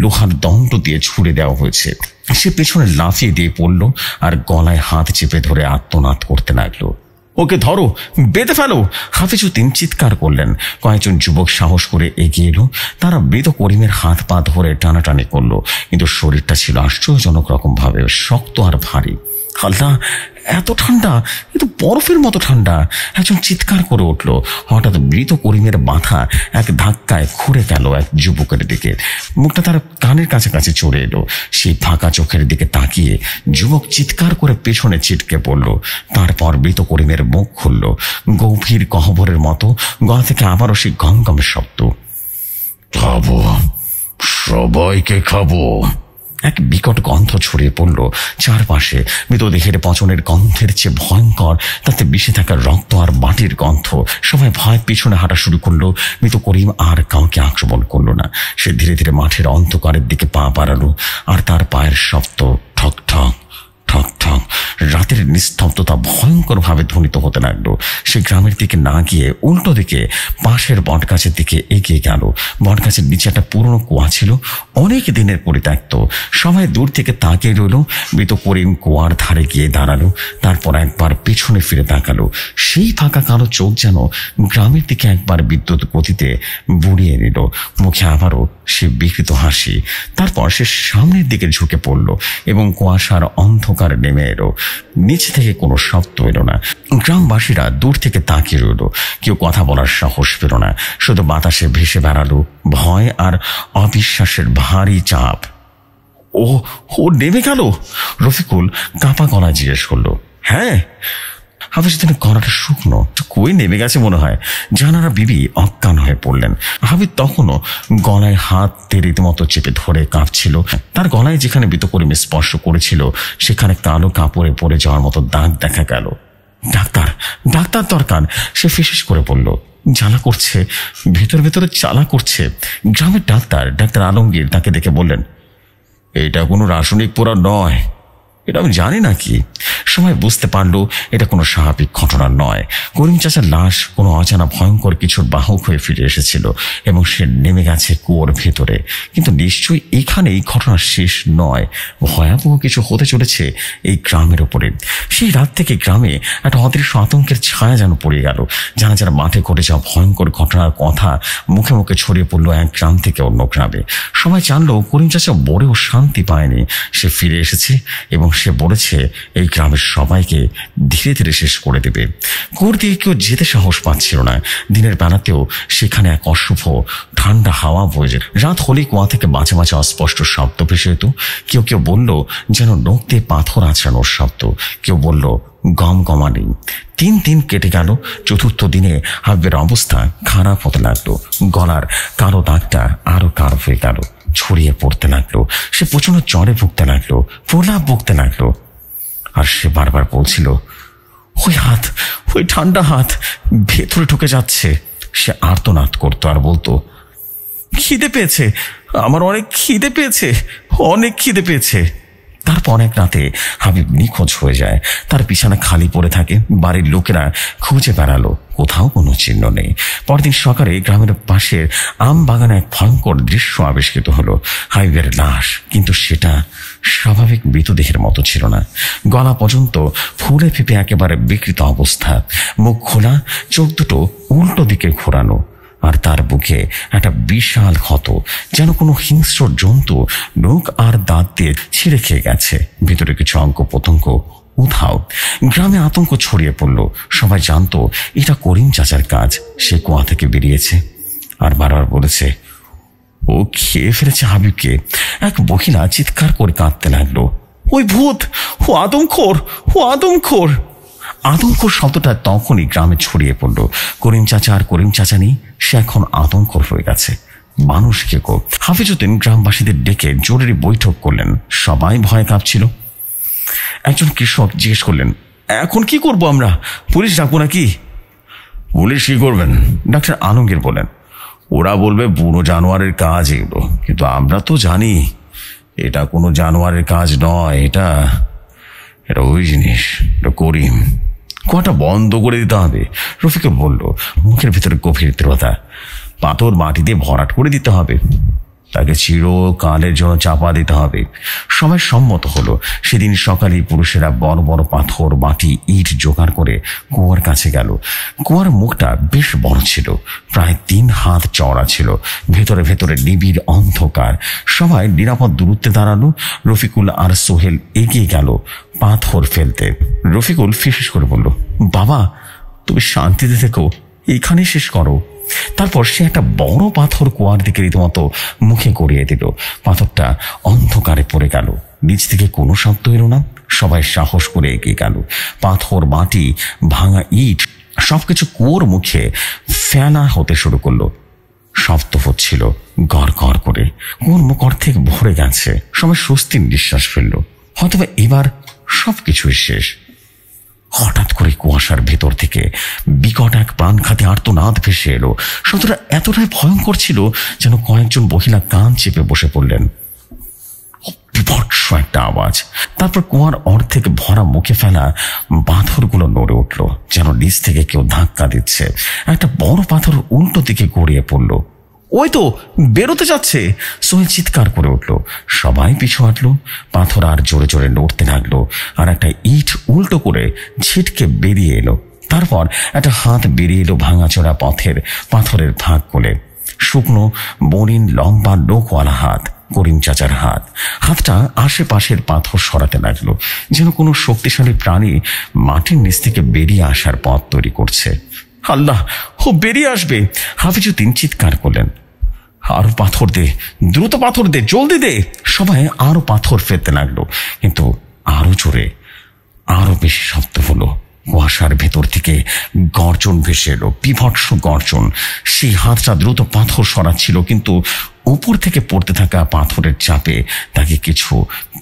লোহার দণ্ড দিয়ে ছুড়ে দেওয়া হয়েছে। সে পেছনে লাফিয়ে দিয়ে পড়ল আর গলায় হাত চেপে ধরে আর্তনাদ করতে লাগলো। ওকে ধরো, বেঁধে ফেলো! হাফিজউদ্দিন চিৎকার করলেন। কয়েকজন যুবক সাহস করে এগিয়ে এলো। তারা মৃত করিমের হাত পা ধরে টানাটানি করলো, কিন্তু শরীরটা ছিল আশ্চর্যজনক রকম ভাবে শক্ত আর ভারী। আল্লাহ, এত ঠান্ডা! কিন্তু বরফের মতো ঠান্ডা! একজন চিৎকার করে উঠল। হঠাৎ মৃত করিমের মাথা এক ধাক্কায় ঘুরে গেল এক যুবকের দিকে। মুখটা তার কানের কাছাকাছি চলে এলো। সেই ফাঁকা চোখের দিকে তাকিয়ে যুবক চিৎকার করে পেছনে ছিটকে পড়ল। তারপর মৃত করিমের মুখ খুলল, গভীর গহ্বরের মতো। গলা থেকে আবারও সেই গমগমের শব্দ। খাবো, সবাইকে খাবো! এক বিকট গন্ধ ছড়িয়ে পড়ল চারপাশে। মৃতদেহের পচনের গন্ধের চেয়ে ভয়ঙ্কর তাতে মিশে থাকা রক্ত আর মাটির গন্ধ। সবাই ভয় পিছনে হাঁটা শুরু করলো। মৃত করিম আর কাউকে আক্রমণ করলো না। সে ধীরে ধীরে মাঠের অন্ধকারের দিকে পা বাড়ালো, আর তার পায়ের শব্দ ঠক ঠক ঠক ঠক। রাতের নিস্তব্ধতা ভয়ঙ্কর ভাবে ধ্বনিত হতে লাগলো। সে গ্রামের দিকে না গিয়ে উল্টো দিকে পাশের বটগাছের দিকে এগিয়ে গেল। বটগাছের নিচে একটা পুরনো কুয়া ছিল, অনেক দিনের পরিত্যক্ত। সবাই দূর থেকে তাকিয়ে রইল। মৃত করিম কুয়ার ধারে গিয়ে দাঁড়ালো। তারপর একবার পেছনে ফিরে তাকালো। সেই ফাঁকা কালো চোখ যেন গ্রামের দিকে একবার বিদ্যুৎ গতিতে বুড়িয়ে নিল। মুখে আবারও সে বিকৃত হাসি। তারপর সে সামনের দিকে ঝুঁকে পড়ল এবং কুয়াশার অন্ধকার নেমে এলো। নিচে থেকে কোনো শব্দ এলো না। গ্রামবাসীরা দূর থেকে তাকিয়ে রইল। কেউ কথা বলার সাহস পেল না। শুধু বাতাসে ভেসে বেড়ালো ভয় আর অবিশ্বাসের ভারী চাপ। ও নেমে গেল? রফিকুল কাঁপা গলা জিজ্ঞেস করলো। হ্যাঁ। হাফিজউদ্দিনের গলাটা শুকনো। কই নেমে গেছে মনে হয়। জানারা বিবি অজ্ঞান হয়ে পড়লেন। হাবিব তখনও গলায় হাত রীতিমতো চেপে ধরে কাঁপছিল। তার গলায় যেখানে মৃত করিম স্পর্শ করেছিল সেখানে কালো কাপড়ে পড়ে যাওয়ার মতো দাগ দেখা গেল। ডাক্তার দরকার! সে ফিসফিস করে বলল। জ্বালা করছে, ভেতরে জ্বালা করছে। গ্রামের ডাক্তার আলমগীর তাকে দেখে বললেন, এটা কোনো রাসায়নিক পোড়া নয়, এটা আমি জানি নাকি। সবাই বুঝতে পারলো এটা কোনো স্বাভাবিক ঘটনা নয়। করিম চাচার লাশ কোনো অজানা ভয়ঙ্কর কিছুর বাহক হয়ে ফিরে এসেছিল এবং সে নেমে গেছে কুয়োর ভেতরে। কিন্তু নিশ্চয়ই এখানেই ঘটনা শেষ নয়, ভয়াবহ কিছু হতে চলেছে এই গ্রামের উপরে। সেই রাত থেকে গ্রামে একটা অদৃশ্য আতঙ্কের ছায়া যেন পড়ে গেল। জানা যারা মাঠে ঘটে যাওয়া ভয়ঙ্কর ঘটনার কথা মুখে মুখে ছড়িয়ে পড়লো এক গ্রাম থেকে অন্য গ্রামে। সবাই জানলো করিম চাচা বড়েও শান্তি পায়নি, সে ফিরে এসেছে এবং সে বলেছে এই গ্রামের সবাইকে ধীরে ধীরে শেষ করে দেবে। কুয়োর দিকে কেউ যেতে সাহস পাচ্ছিল না। দিনের বেলাতেও সেখানে এক অশুভ ঠান্ডা হাওয়া বয়ে যেত। রাত হলেই কুয়া থেকে মাঝে মাঝে অস্পষ্ট শব্দ ভেসে যেত। কেউ কেউ বলল যেন নখ দিয়ে পাথর আছড়ানোর শব্দ, কেউ বলল গম গমানি। 3 দিন কেটে গেল। চতুর্থ দিনে হাবিবের অবস্থা খারাপ হতে লাগলো। গলার কালো দাগটা আরো কালো হয়ে গেল, ছড়িয়ে পড়তে লাগলো। সে প্রচন্ড জ্বরে ভুগতে লাগলো, প্রলাপ ভুগতে লাগলো। আর সে বারবার বলছিল ওই হাত, ওই ঠান্ডা হাত ভেতরে ঢুকে যাচ্ছে। সে আর্তনাদ করতো আর বলতো খিদে পেয়েছে, আমার অনেক খিদে পেয়েছে, অনেক খিদে পেয়েছে। তারপর এক রাতে হাবিব নিখোঁজ হয়ে যায়। তার বিছানা খালি পড়ে থাকে। বাড়ির লোকেরা খুঁজে বেড়ালো, কোথাও কোনো চিহ্ন নেই। পরদিন সকালে গ্রামের পাশের আম বাগানে এক ভয়ঙ্কর দৃশ্য আবিষ্কৃত হলো। হাবিবের লাশ, কিন্তু সেটা স্বাভাবিক মৃতদেহের মতো ছিল না। গলা পর্যন্ত ফুলে ফেপে একেবারে বিকৃত অবস্থা, মুখ খোলা, চোখ দুটো উল্টো দিকে ঘোরানো, আর তার বুকে একটা বিশাল ক্ষত, যেন কোনো হিংস্র জন্তু নখ আর দাঁত দিয়ে ছিঁড়ে খেয়ে গেছে। ভিতরে কিছু অঙ্গ প্রত্যঙ্গ উধাও। গ্রামে আতঙ্ক ছড়িয়ে পড়ল। সবাই জানতো এটা করিম চাচার কাজ। সে কুয়া থেকে বেরিয়েছে আর বারবার বলেছে ও খেয়ে ফেলেছে হাবিবকে। এক মহিলা চিৎকার করে কাঁদতে লাগলো, ওই ভূত, ও আদমখোর, ও আদমখোর। আতঙ্ক শব্দটা তখনই গ্রামে ছড়িয়ে পড়ল। করিম চাচা আর করিম চাচা নেই, সে এখন আতঙ্কর হয়ে গেছে। মানুষকে কো হাফিজউদ্দিন গ্রামবাসীদের ডেকে জরুরি বৈঠক করলেন। সবাই ভয়ে কাঁপছিল। একজন কৃষক জিজ্ঞেস করলেন, এখন কি করব আমরা? পুলিশ ডাকবো নাকি? পুলিশ কি করবেন? ডাক্তার আলমগীর বলেন, ওরা বলবে বুড়ো জানোয়ারের কাজ এগুলো, কিন্তু আমরা তো জানি এটা কোনো জানোয়ারের কাজ নয়, এটা ওই জিনিস, এটা করিম। কুয়াটা বন্ধ করে দিতে হবে, রফিকুল বলল, মুখের ভিতরে গভীর দৃঢ়তা। পাথর মাটি দিয়ে ভরাট করে দিতে হবে, তাকে চিরকালের জন্য চাপা দিতে হবে। সবাই সম্মত হলো। সেদিন সকালেই পুরুষেরা বড় বড় পাথর, মাটি, ইট জোগাড় করে কুয়ার কাছে গেল। কুয়ার মুখটা বেশ বড় ছিল, প্রায় 3 হাত চওড়া ছিল। ভেতরে ভেতরে নিবিড় অন্ধকার। সবাই নিরাপদ দূরত্বে দাঁড়ালো। রফিকুল আর সোহেল এগিয়ে গেল পাথর ফেলতে। রফিকুল ফিসফিস করে বলল, বাবা তুমি শান্তিতে থেকো, এইখানেই শেষ করো। তারপর সে একটা বড় পাথর কুয়ার দিকে রীতিমতো মুখে গড়িয়ে দিল। পাথরটা অন্ধকারে পড়ে গেল। নিচ থেকে কোনো শব্দ এলো না। সবাই সাহস করে এগিয়ে গেল। পাথর, মাটি, ভাঙা ইট সবকিছু কুয়োর মুখে ফেলা হতে শুরু করলো। শব্দ হচ্ছিল গড় গড় করে। কুয়োর মুখ অর্ধেক ভরে গেছে। সবাই স্বস্তির নিঃশ্বাস ফেলল। হয়তোবা এবার সবকিছুই শেষ। হঠাৎ করে কুয়াশার ভেতর থেকে বিকট এক প্রাণঘাতী আর্তনাদ ভেসে এলো। শব্দটা এতটাই ভয়ঙ্কর ছিল যেন কয়েকজন মহিলা কান চেপে বসে পড়লেন। বিভৎস একটা আওয়াজ। তারপর কুয়ার অর্ধেক ভরা মুখে ফেলা পাথরগুলো নড়ে উঠল, যেন নিচ থেকে কেউ ধাক্কা দিচ্ছে। একটা বড় পাথর উল্টো দিকে গড়িয়ে পড়ল। ওই তো বেরোতে যাচ্ছে, সোহেল চিৎকার করে উঠল। সবাই পিছু হাঁটলো। পাথর আর জোরে জোরে নড়তে লাগলো, আর একটা ইট উল্টো করে ছিটকে বেরিয়ে এলো। তারপর একটা হাত বেরিয়ে এলো ভাঙাচোরা পাথরের ফাঁক করে। শুকনো, মলিন, লম্বা নখওয়ালা হাত, করিম চাচার হাত। হাতটা আশেপাশের পাথর সরাতে লাগলো, যেন কোনো শক্তিশালী প্রাণী মাটির নিচ থেকে বেরিয়ে আসার পথ তৈরি করছে। আল্লাহ, ও বেরিয়ে আসবে! হাফিজউদ্দিন চিৎকার করলেন, আরো পাথর দে, দ্রুত পাথর দে, জলদি দে। সবাই আরো পাথর ফেলতে লাগলো, কিন্তু আরো জোরে, আরো বেশি শব্দ হলো। কুয়াশার ভেতর থেকে গর্জন ভেসে এলো, বিভৎস গর্জন। সেই হাতটা দ্রুত পাথর সরাচ্ছিল, কিন্তু উপর থেকে পড়তে থাকা পাথরের চাপে তাকে কিছু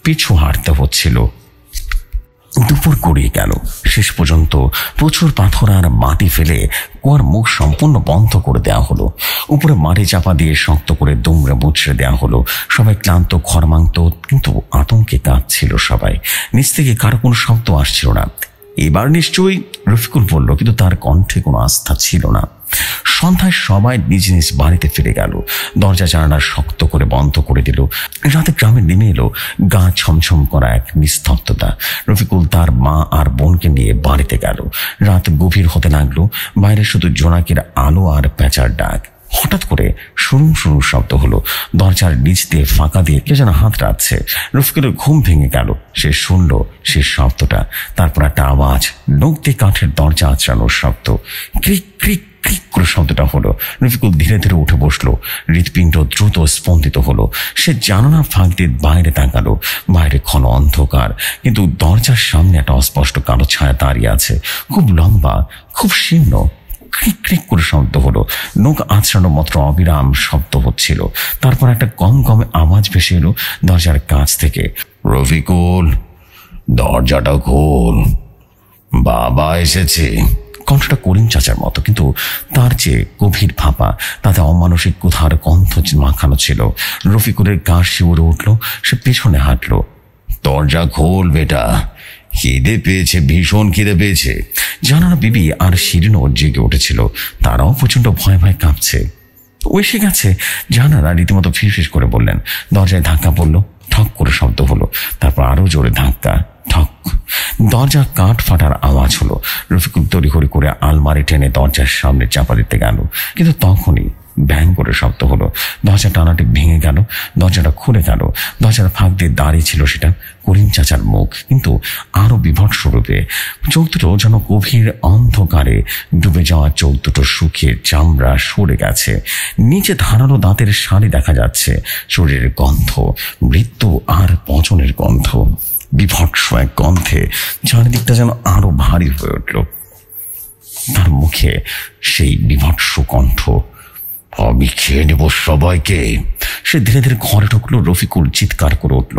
পিছু হাঁটতে হচ্ছিল। দুপুর গড়িয়ে গেল। শেষ পর্যন্ত প্রচুর পাথর আর মাটি ফেলে কুয়ার মুখ সম্পূর্ণ বন্ধ করে দেওয়া হলো। উপরে মাটি চাপা দিয়ে শক্ত করে দুমড়ে মুচড়ে দেওয়া হলো। সবাই ক্লান্ত, ঘরমাক্ত, কিন্তু আতঙ্কে কাঁপছিল সবাই। নিচ থেকে কারো কোনো শব্দ আসছিল না। এবার নিশ্চয়ই, রফিকুল বলল, কিন্তু তার কণ্ঠে কোনো আস্থা ছিল না। সন্ধ্যায় সবাই নিজ নিজ বাড়িতে ফিরে গেল। দরজা জানালা শক্ত করে বন্ধ করে দিল। রাতে গ্রামে নেমে এলো গা ছমছম করা এক নিস্তব্ধতা। রফিকুল তার মা আর বোনকে নিয়ে বাড়িতে গেল। রাত গভীর হতে লাগলো। বাইরে শুধু জোনাকির আলো আর প্যাঁচার ডাক। হঠাৎ করে শুরু শুরু শব্দ হলো। দরজার নিচ দিয়ে ফাঁকা দিয়ে কে যেন হাত রাখছে। রফিকুলের ঘুম ভেঙে গেল। সে শুনল সেই শব্দটা। তারপর একটা আওয়াজ, নখ দিয়ে কাঠের দরজা আঁচড়ানোর শব্দ। ক্রিক ক্রিক ক্রিক করে শব্দটা হলো। রফিকুল ধীরে ধীরে উঠে বসলো। হৃৎপিণ্ড দ্রুত স্পন্দিত হলো। সে জানালার ফাঁক দিয়ে বাইরে তাকালো। বাইরে ঘন অন্ধকার, কিন্তু দরজার সামনে একটা অস্পষ্ট কালো ছায়া দাঁড়িয়ে আছে। খুব লম্বা, খুব শীর্ণ। ক্রিক ক্রিক করে শব্দ হলো। নখ আঁচড়ানোর মাত্র অবিরাম শব্দ হচ্ছিল। তারপর একটা কম কমে আওয়াজ ভেসে এলো দরজার কাছ থেকে, রফিকুল, দরজাটা খোল, বাবা এসেছে। কণ্ঠটা করিম চাচার মতো, কিন্তু তার চেয়ে গভীর ভাপা। তাতে অমানসিক কোথার গন্ধ মাখানো ছিল। রফিকুলের গা শিউরে উঠল। সে পেছনে হাঁটলো। দরজা খোল বেটা, খিদে পেয়েছে, ভীষণ খিদে পেয়েছে। জানানা বিবি আর শিরিনও জেগে উঠেছিল। তারাও প্রচন্ড ভয় ভয় কাঁপছে। ও এসে গেছে, জানানা রীতিমতো ফিসফিস করে বললেন। দরজায় ধাক্কা পড়লো। ঠক করে শব্দ হলো। তারপর আরো জোরে ধাক্কা, ঠক। দরজা কাঠ ফাটার আওয়াজ হলো। রফিকুল তড়িঘড়ি করে আলমারি টেনে দরজার সামনে চাপা দিতে গেল, কিন্তু তখনই ব্যাং করে শব্দ হলো। দরজা টানাটি ভেঙে গেল। দরজাটা খুলে গেল। দরজার ফাঁক দিয়ে দাঁড়িয়ে ছিল সেটা করিম চাচার মুখ, কিন্তু আরো বিভৎস রূপে। চোখ দুটো যেন গভীর অন্ধকারে ডুবে যাওয়া চোখ দুটো শুকিয়ে চামড়া সরে গেছে। নিচে ধারালো দাঁতের শাড়ি দেখা যাচ্ছে। শরীরের গন্ধ, মৃত্যু আর পচনের গন্ধ। বিভৎস এক গন্ধে চারিদিকটা যেন আরো ভারী হয়ে উঠল। তার মুখে সেই বিভৎস কণ্ঠ, আমি খেয়ে নেব সবাইকে। সে ধীরে ধীরে ঘরে ঢুকলো। রফিকুল চিৎকার করে উঠল,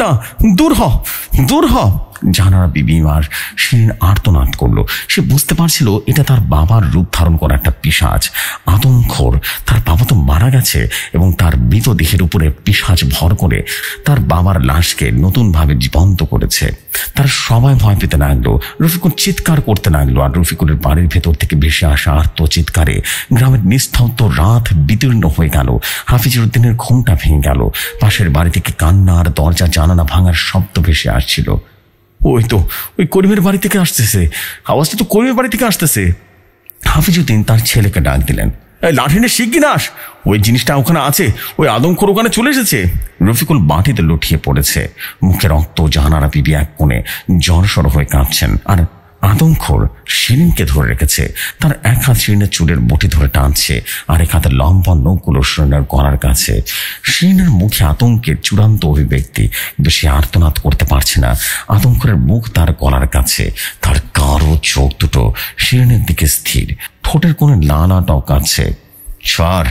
না, দূর হ, দূর হ। জানারা বিবি আর শিরিন আর্তনাদ করলো। সে বুঝতে পারছিল এটা তার বাবার রূপ ধারণ করা একটা পিশাচ, আদমখোর। তার বাবা তো মারা গেছে এবং তার মৃতদেহের উপরে পিশাচ ভর করে তার বাবার লাশকে নতুনভাবে জীবন্ত করেছে। তার সবাই ভয় পেতে লাগলো। রফিকুল চিৎকার করতে লাগলো। আর রফিকুলের বাড়ির ভেতর থেকে ভেসে আসা আর্ত চিৎকারে গ্রামের নিস্তব্ধ রাত বিদীর্ণ হয়ে গেল। হাফিজুর উদ্দিনের ঘুমটা ভেঙে গেল। পাশের বাড়ি থেকে কান্না আর দরজা জানালা ভাঙার শব্দ ভেসে আসছিল। ওই তো, ওই করিমের বাড়ি থেকে আসতেছে, আওয়াজটা তো করিমের বাড়ি থেকে আসতেছে। হাফিজুদ্দিন তার ছেলেকে ডাক দিলেন, লাঠি নিয়ে শিগগির আস, ওই জিনিসটা ওখানে আছে, ওই আদমখোর ওখানে চলে এসেছে। রফিকুল মাটিতে লুটিয়ে পড়েছে। মুখে রক্ত। জাহানারা বিবি এক কোণে জ্বরসড় হয়ে কাঁপছেন। আর আদমখোর শিরিনকে ধরে রেখেছে। তার এক হাত শিরিনের চুলের বটি ধরে টানছে, আর এক হাতে লম্বা নখগুলো শিরিনের গলার কাছে। শিরিনের মুখে আতঙ্কের চূড়ান্ত অভিব্যক্তি, কিন্তু সে আর্তনাদ করতে পারছে না। আদমখোরের মুখ তার গলার কাছে। তার গাঢ় চোখ দুটো শিরিনের দিকে স্থির। ঠোঁটের কোণে লাল টক আছে। ছাড়,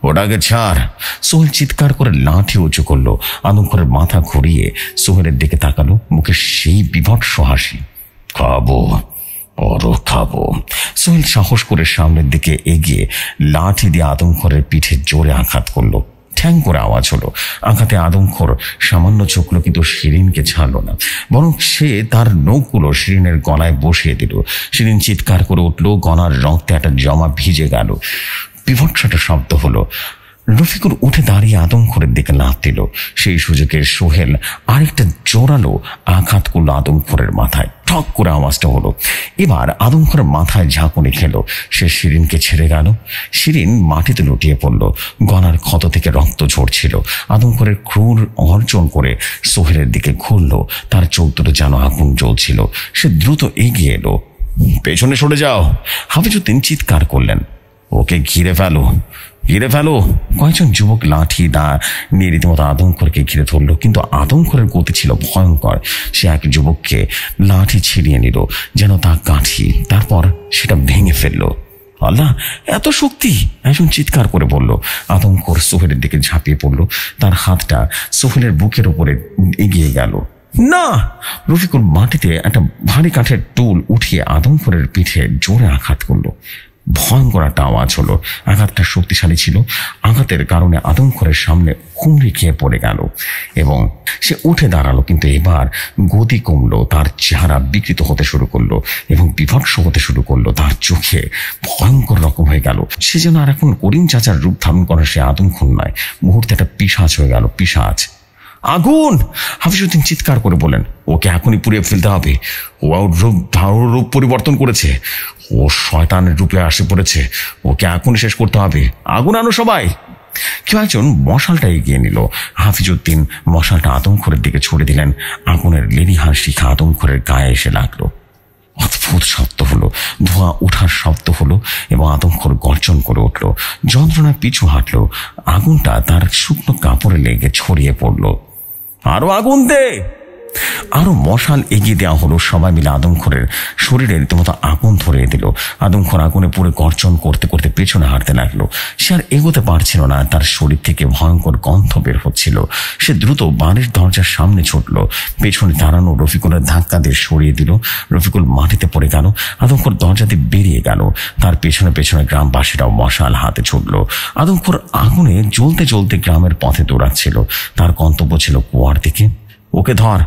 ওটাকে ছাড়। সোহেল চিৎকার করে লাঠি উঁচু করলো। আদমখোরের মাথা ঘুরিয়ে সোহেলের দিকে তাকালো। মুখে সেই বিভৎস হাসি। খাবো, আরো খাবো। সোহেল সাহস করে সামনের দিকে এগিয়ে লাঠি দিয়ে আদমখোরের পিঠে জোরে আঘাত করলো। ঠ্যাং করে আওয়াজ হলো। আঘাতে আদমখোর সামান্য ঝুঁকলো, কিন্তু শিরিনকে ছাড়লো না, বরং সে তার নখগুলো শিরিনের গলায় বসিয়ে দিল। শিরিন চিৎকার করে উঠল। গলার রক্তে একটা জমা ভিজে গেল। বিভৎস একটা শব্দ হলো। রফিকুল উঠে দাঁড়িয়ে আদমখোরের দিকে লাফ দিল। সেই সুযোগে সোহেল আরেকটা জোরালো আঘাত করলো আদমখোরের মাথায়। ঠক করে আওয়াজটা হলো। এবার আদমখোরের মাথায় ঝাঁকুনি খেলো। সে শিরিনকে ছেড়ে গেল। শিরিন মাটিতে লুটিয়ে পড়ল। গলার ক্ষত থেকে রক্ত ঝরছিল। আদমখোরের ক্রুর অর্জন করে সোহেলের দিকে ঘুরল। তার চোখ দুটো যেন আগুন জ্বলছিল। সে দ্রুত এগিয়ে এলো। পেছনে সরে যাও, হাফিজুদ্দিন চিৎকার করলেন। ওকে ঘিরে ফেলো, ঘিরে ফেলো। কয়েকজন যুবক লাঠি দা নিয়ে রীতিমতো আদমখোরকে ঘিরে ধরলো, কিন্তু আদমখোরের গতি ছিল ভয়ঙ্কর। সে এক যুবককে লাঠি ছিনিয়ে নিল যেন তা কাঠি, তারপর সেটা ভেঙে ফেললো। আল্লাহ, এত শক্তি! একজন চিৎকার করে বলল। আদমখোর সোহেলের দিকে ঝাঁপিয়ে পড়লো। তার হাতটা সোহেলের বুকের উপরে এগিয়ে গেল। না! রফিকুল মাটিতে একটা ভারী কাঠের টুল উঠিয়ে আদমখোরের পিঠে জোরে আঘাত করলো। ভয়ঙ্কর একটা আওয়াজ হলো। আঘাতটা শক্তিশালী ছিল। আঘাতের কারণে আদমখোরের সামনে হুমড়ি খেয়ে পড়ে গেল এবং সে উঠে দাঁড়ালো, কিন্তু এবার গতি কমলো। তার চেহারা বিকৃত হতে শুরু করলো এবং বিভৎস হতে শুরু করলো। তার চোখে ভয়ঙ্কর রকম হয়ে গেল। সে যেন আর এখন করিম চাচার রূপ ধারণ করা সে আদমখোর নয়, মুহূর্তে একটা পিশাচ হয়ে গেল। পিশাচ! আগুন! হাফিজউদ্দিন চিৎকার করে বলেন, ওকে এখনই পুড়িয়ে ফেলতে হবে। ও রূপ পরিবর্তন করেছে, ও শয়তানের রূপে আসে পড়েছে, ওকে এখনই শেষ করতে হবে। আগুন আনো সবাই! কেউ একজন মশালটা এগিয়ে নিল। হাফিজউদ্দিন মশালটা আদমখোরের দিকে ছুড়ে দিলেন। আগুনের লেলিহান শিখা আদমখোরের গায়ে এসে লাগলো। অদ্ভুত শব্দ হলো, ধোঁয়া উঠার শব্দ হলো এবং আদমখোর গর্জন করে উঠল। যন্ত্রণায় পিছু হাঁটলো। আগুনটা তার শুকনো কাপড়ে লেগে ছড়িয়ে পড়ল। আরো আগুন দে! আরো মশাল এগিয়ে দেওয়া হলো। সবাই মিলে আদমখোরের শরীরে রীতিমতো আগুন ধরিয়ে দিল। আদমখোর আগুনে পুরো গর্জন করতে করতে পেছনে হাঁটতে লাগলো। সে আর এগোতে পারছিল না। তার শরীর থেকে ভয়ঙ্কর গন্ধ বের হচ্ছিল। সে দ্রুত বাড়ির দরজার সামনে ছুটল। পেছনে দাঁড়ানো রফিকুলের ধাক্কা দিয়ে সরিয়ে দিল। রফিকুল মাটিতে পড়ে গেল। আদমখোর দরজা দিয়ে বেরিয়ে গেল। তার পেছনে পেছনে গ্রামবাসীরাও মশাল হাতে ছুটল। আদমখোর আগুনে জ্বলতে জ্বলতে গ্রামের পথে দৌড়াচ্ছিল। তার গন্তব্য ছিল কুয়ার দিকে। ওকে ধর,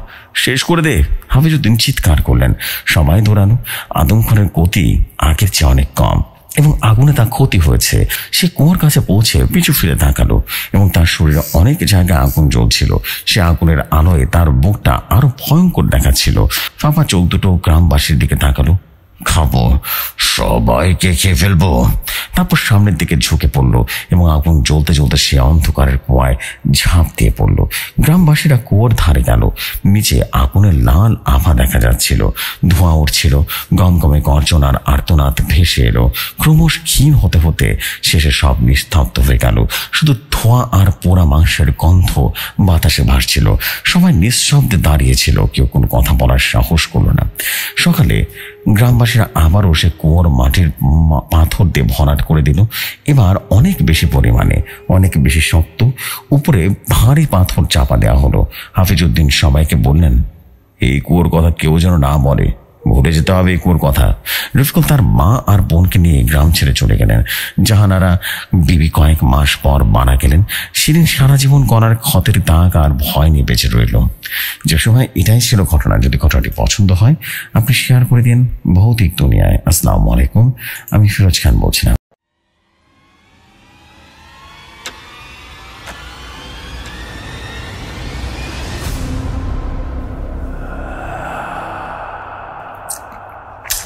শেষ করে দে! হাফিজউদ্দিন চিৎকার করলেন। সবাই দৌড়ানো। আদমখোরের গতি আগের চেয়ে অনেক কম এবং আগুনে তার ক্ষতি হয়েছে। সে কুয়োর কাছে পৌঁছে পিছু ফিরে তাকালো এবং তার শরীরে অনেক জায়গায় আগুন জ্বলছিল। সে আগুনের আলোয় তার বুকটা আরো ভয়ঙ্কর দেখাচ্ছিল। ফাঁপা চোখ দুটো গ্রামবাসীর দিকে তাকালো। খাবো, সবাইকে খেয়ে ফেলবো। তারপর সামনের দিকে ঝুঁকে পড়লো এবং আগুন জ্বলতে জ্বলতে সে অন্ধকারের কুয়ায় ঝাঁপ দিয়ে পড়লো। গ্রামবাসীরা কুয়োর ধারে গেল। নিচে আগুনের লাল আভা দেখা যাচ্ছিল। ধোঁয়া উঠছিল। গমগমে গর্জন আর আর্তনাদ ভেসে এলো। ক্রমশ ক্ষীণ হতে হতে শেষে সব নিস্তব্ধ হয়ে গেল। শুধু ধোঁয়া আর পোড়া মাংসের গন্ধ বাতাসে ভাসছিল। সবাই নিঃশব্দে দাঁড়িয়েছিল। কেউ কোনো কথা বলার সাহস করল না। সকালে গ্রামবাসীরা আবারও সে কুয়োর মাটির পাথর দিয়ে ভরাট করে দিল। এবার অনেক বেশি পরিমাণে, অনেক বেশি শক্ত। উপরে ভারী পাথর চাপা দেওয়া হলো। হাফিজউদ্দিন সবাইকে বললেন, এই কুয়োর কথা কেউ যেন না বলে, ভুলে যেতে হবে এই কুয়োর কথা। রফিকুল তার মা আর বোনকে নিয়ে গ্রাম ছেড়ে চলে গেলেন। জাহানারা বিবি কয়েক মাস পর মারা গেলেন। শিরিন সারা জীবন করার ক্ষতের দাগ আর ভয় নিয়ে বেঁচে রইল। যে সময় এটাই ছিল ঘটনা। যদি ঘটনাটি পছন্দ হয় আপনি শেয়ার করে দিন ভৌতিক দুনিয়ায়। আসসালামু আলাইকুম, আমি ফিরোজ খান বলছিলাম।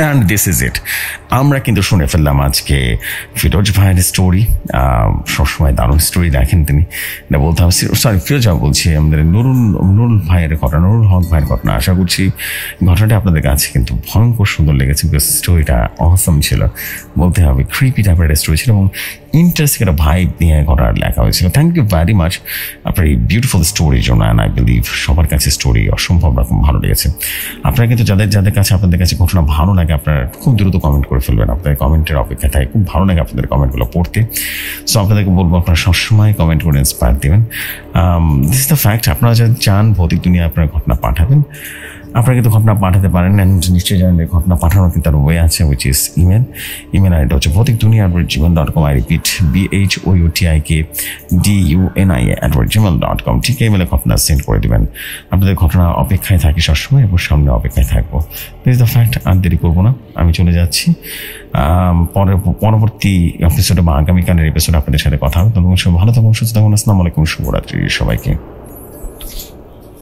And this is it. আমরা কিন্তু শুনে ফেললাম আজকে ফিরোজ ভাইয়ের স্টোরি। সবসময় দারুণ স্টোরি দেখেন তিনি। এটা বলতে হবে, সরি ফিরোজ ভাই বলছি, আমাদের নুরুল ভাইয়ের ঘটনা, নুরুল হক ভাইয়ের ঘটনা। আশা করছি ঘটনাটা আপনাদের কাছে কিন্তু ভয়ঙ্কর সুন্দর লেগেছে। বিকজ স্টোরিটা অসম ছিল, বলতে হবে ক্রিপি টাইপের একটা স্টোরি ছিল এবং ইন্টারেস্টিং একটা ভাইব নিয়ে ঘটনা লেখা হয়েছিল। থ্যাংক ইউ ভেরি মাচ আপনার এই বিউটিফুল স্টোরির জন্য। অ্যান্ড আই বিলিভ সবার কাছে স্টোরি অসম্ভব রকম ভালো লেগেছে। আপনারা কিন্তু যাদের কাছে আপনাদের কাছে ঘটনা ভালো লাগে আপনারা খুব দ্রুত কমেন্ট করে ফেলবেন। আপনাদের কমেন্টের অপেক্ষা থাকে, খুব ভালো লাগে আপনাদের কমেন্টগুলো পড়তে। সো আপনাদেরকে বলবো আপনারা সবসময় কমেন্ট করে ইন্সপায়ার দেবেন। This is the fact. আপনারা যদি চান ভৌতিক দুনিয়া আপনারা ঘটনা পাঠাবেন, আপনারা কিন্তু ঘটনা পাঠাতে পারেন। অ্যান্ড নিশ্চয়ই জানেন ঘটনা পাঠানোর কিন্তু তার ওয়ে আছে, উইচ ইজ ইমেল আইডিটা হচ্ছে ভৌতিকদুনিয়া@gmail.com। I repeat BHOUTIKDUNIA@gmail.com। ঠিক ইমেলে ঘটনা সেন্ড করে দেবেন। আপনাদের ঘটনা অপেক্ষায় থাকি সবসময় এবং সামনে অপেক্ষায় থাকবো। This is the fact. আর দেরি করবো না, আমি চলে যাচ্ছি। পরবর্তী এপিসোডে বা আগামীকালের এপিসোডে আপনাদের সাথে কথা হবে। তখন ভালো থাকুন, সুস্থ থাকুন। আসসালামু আলাইকুম, শুভরাত্রি সবাইকে।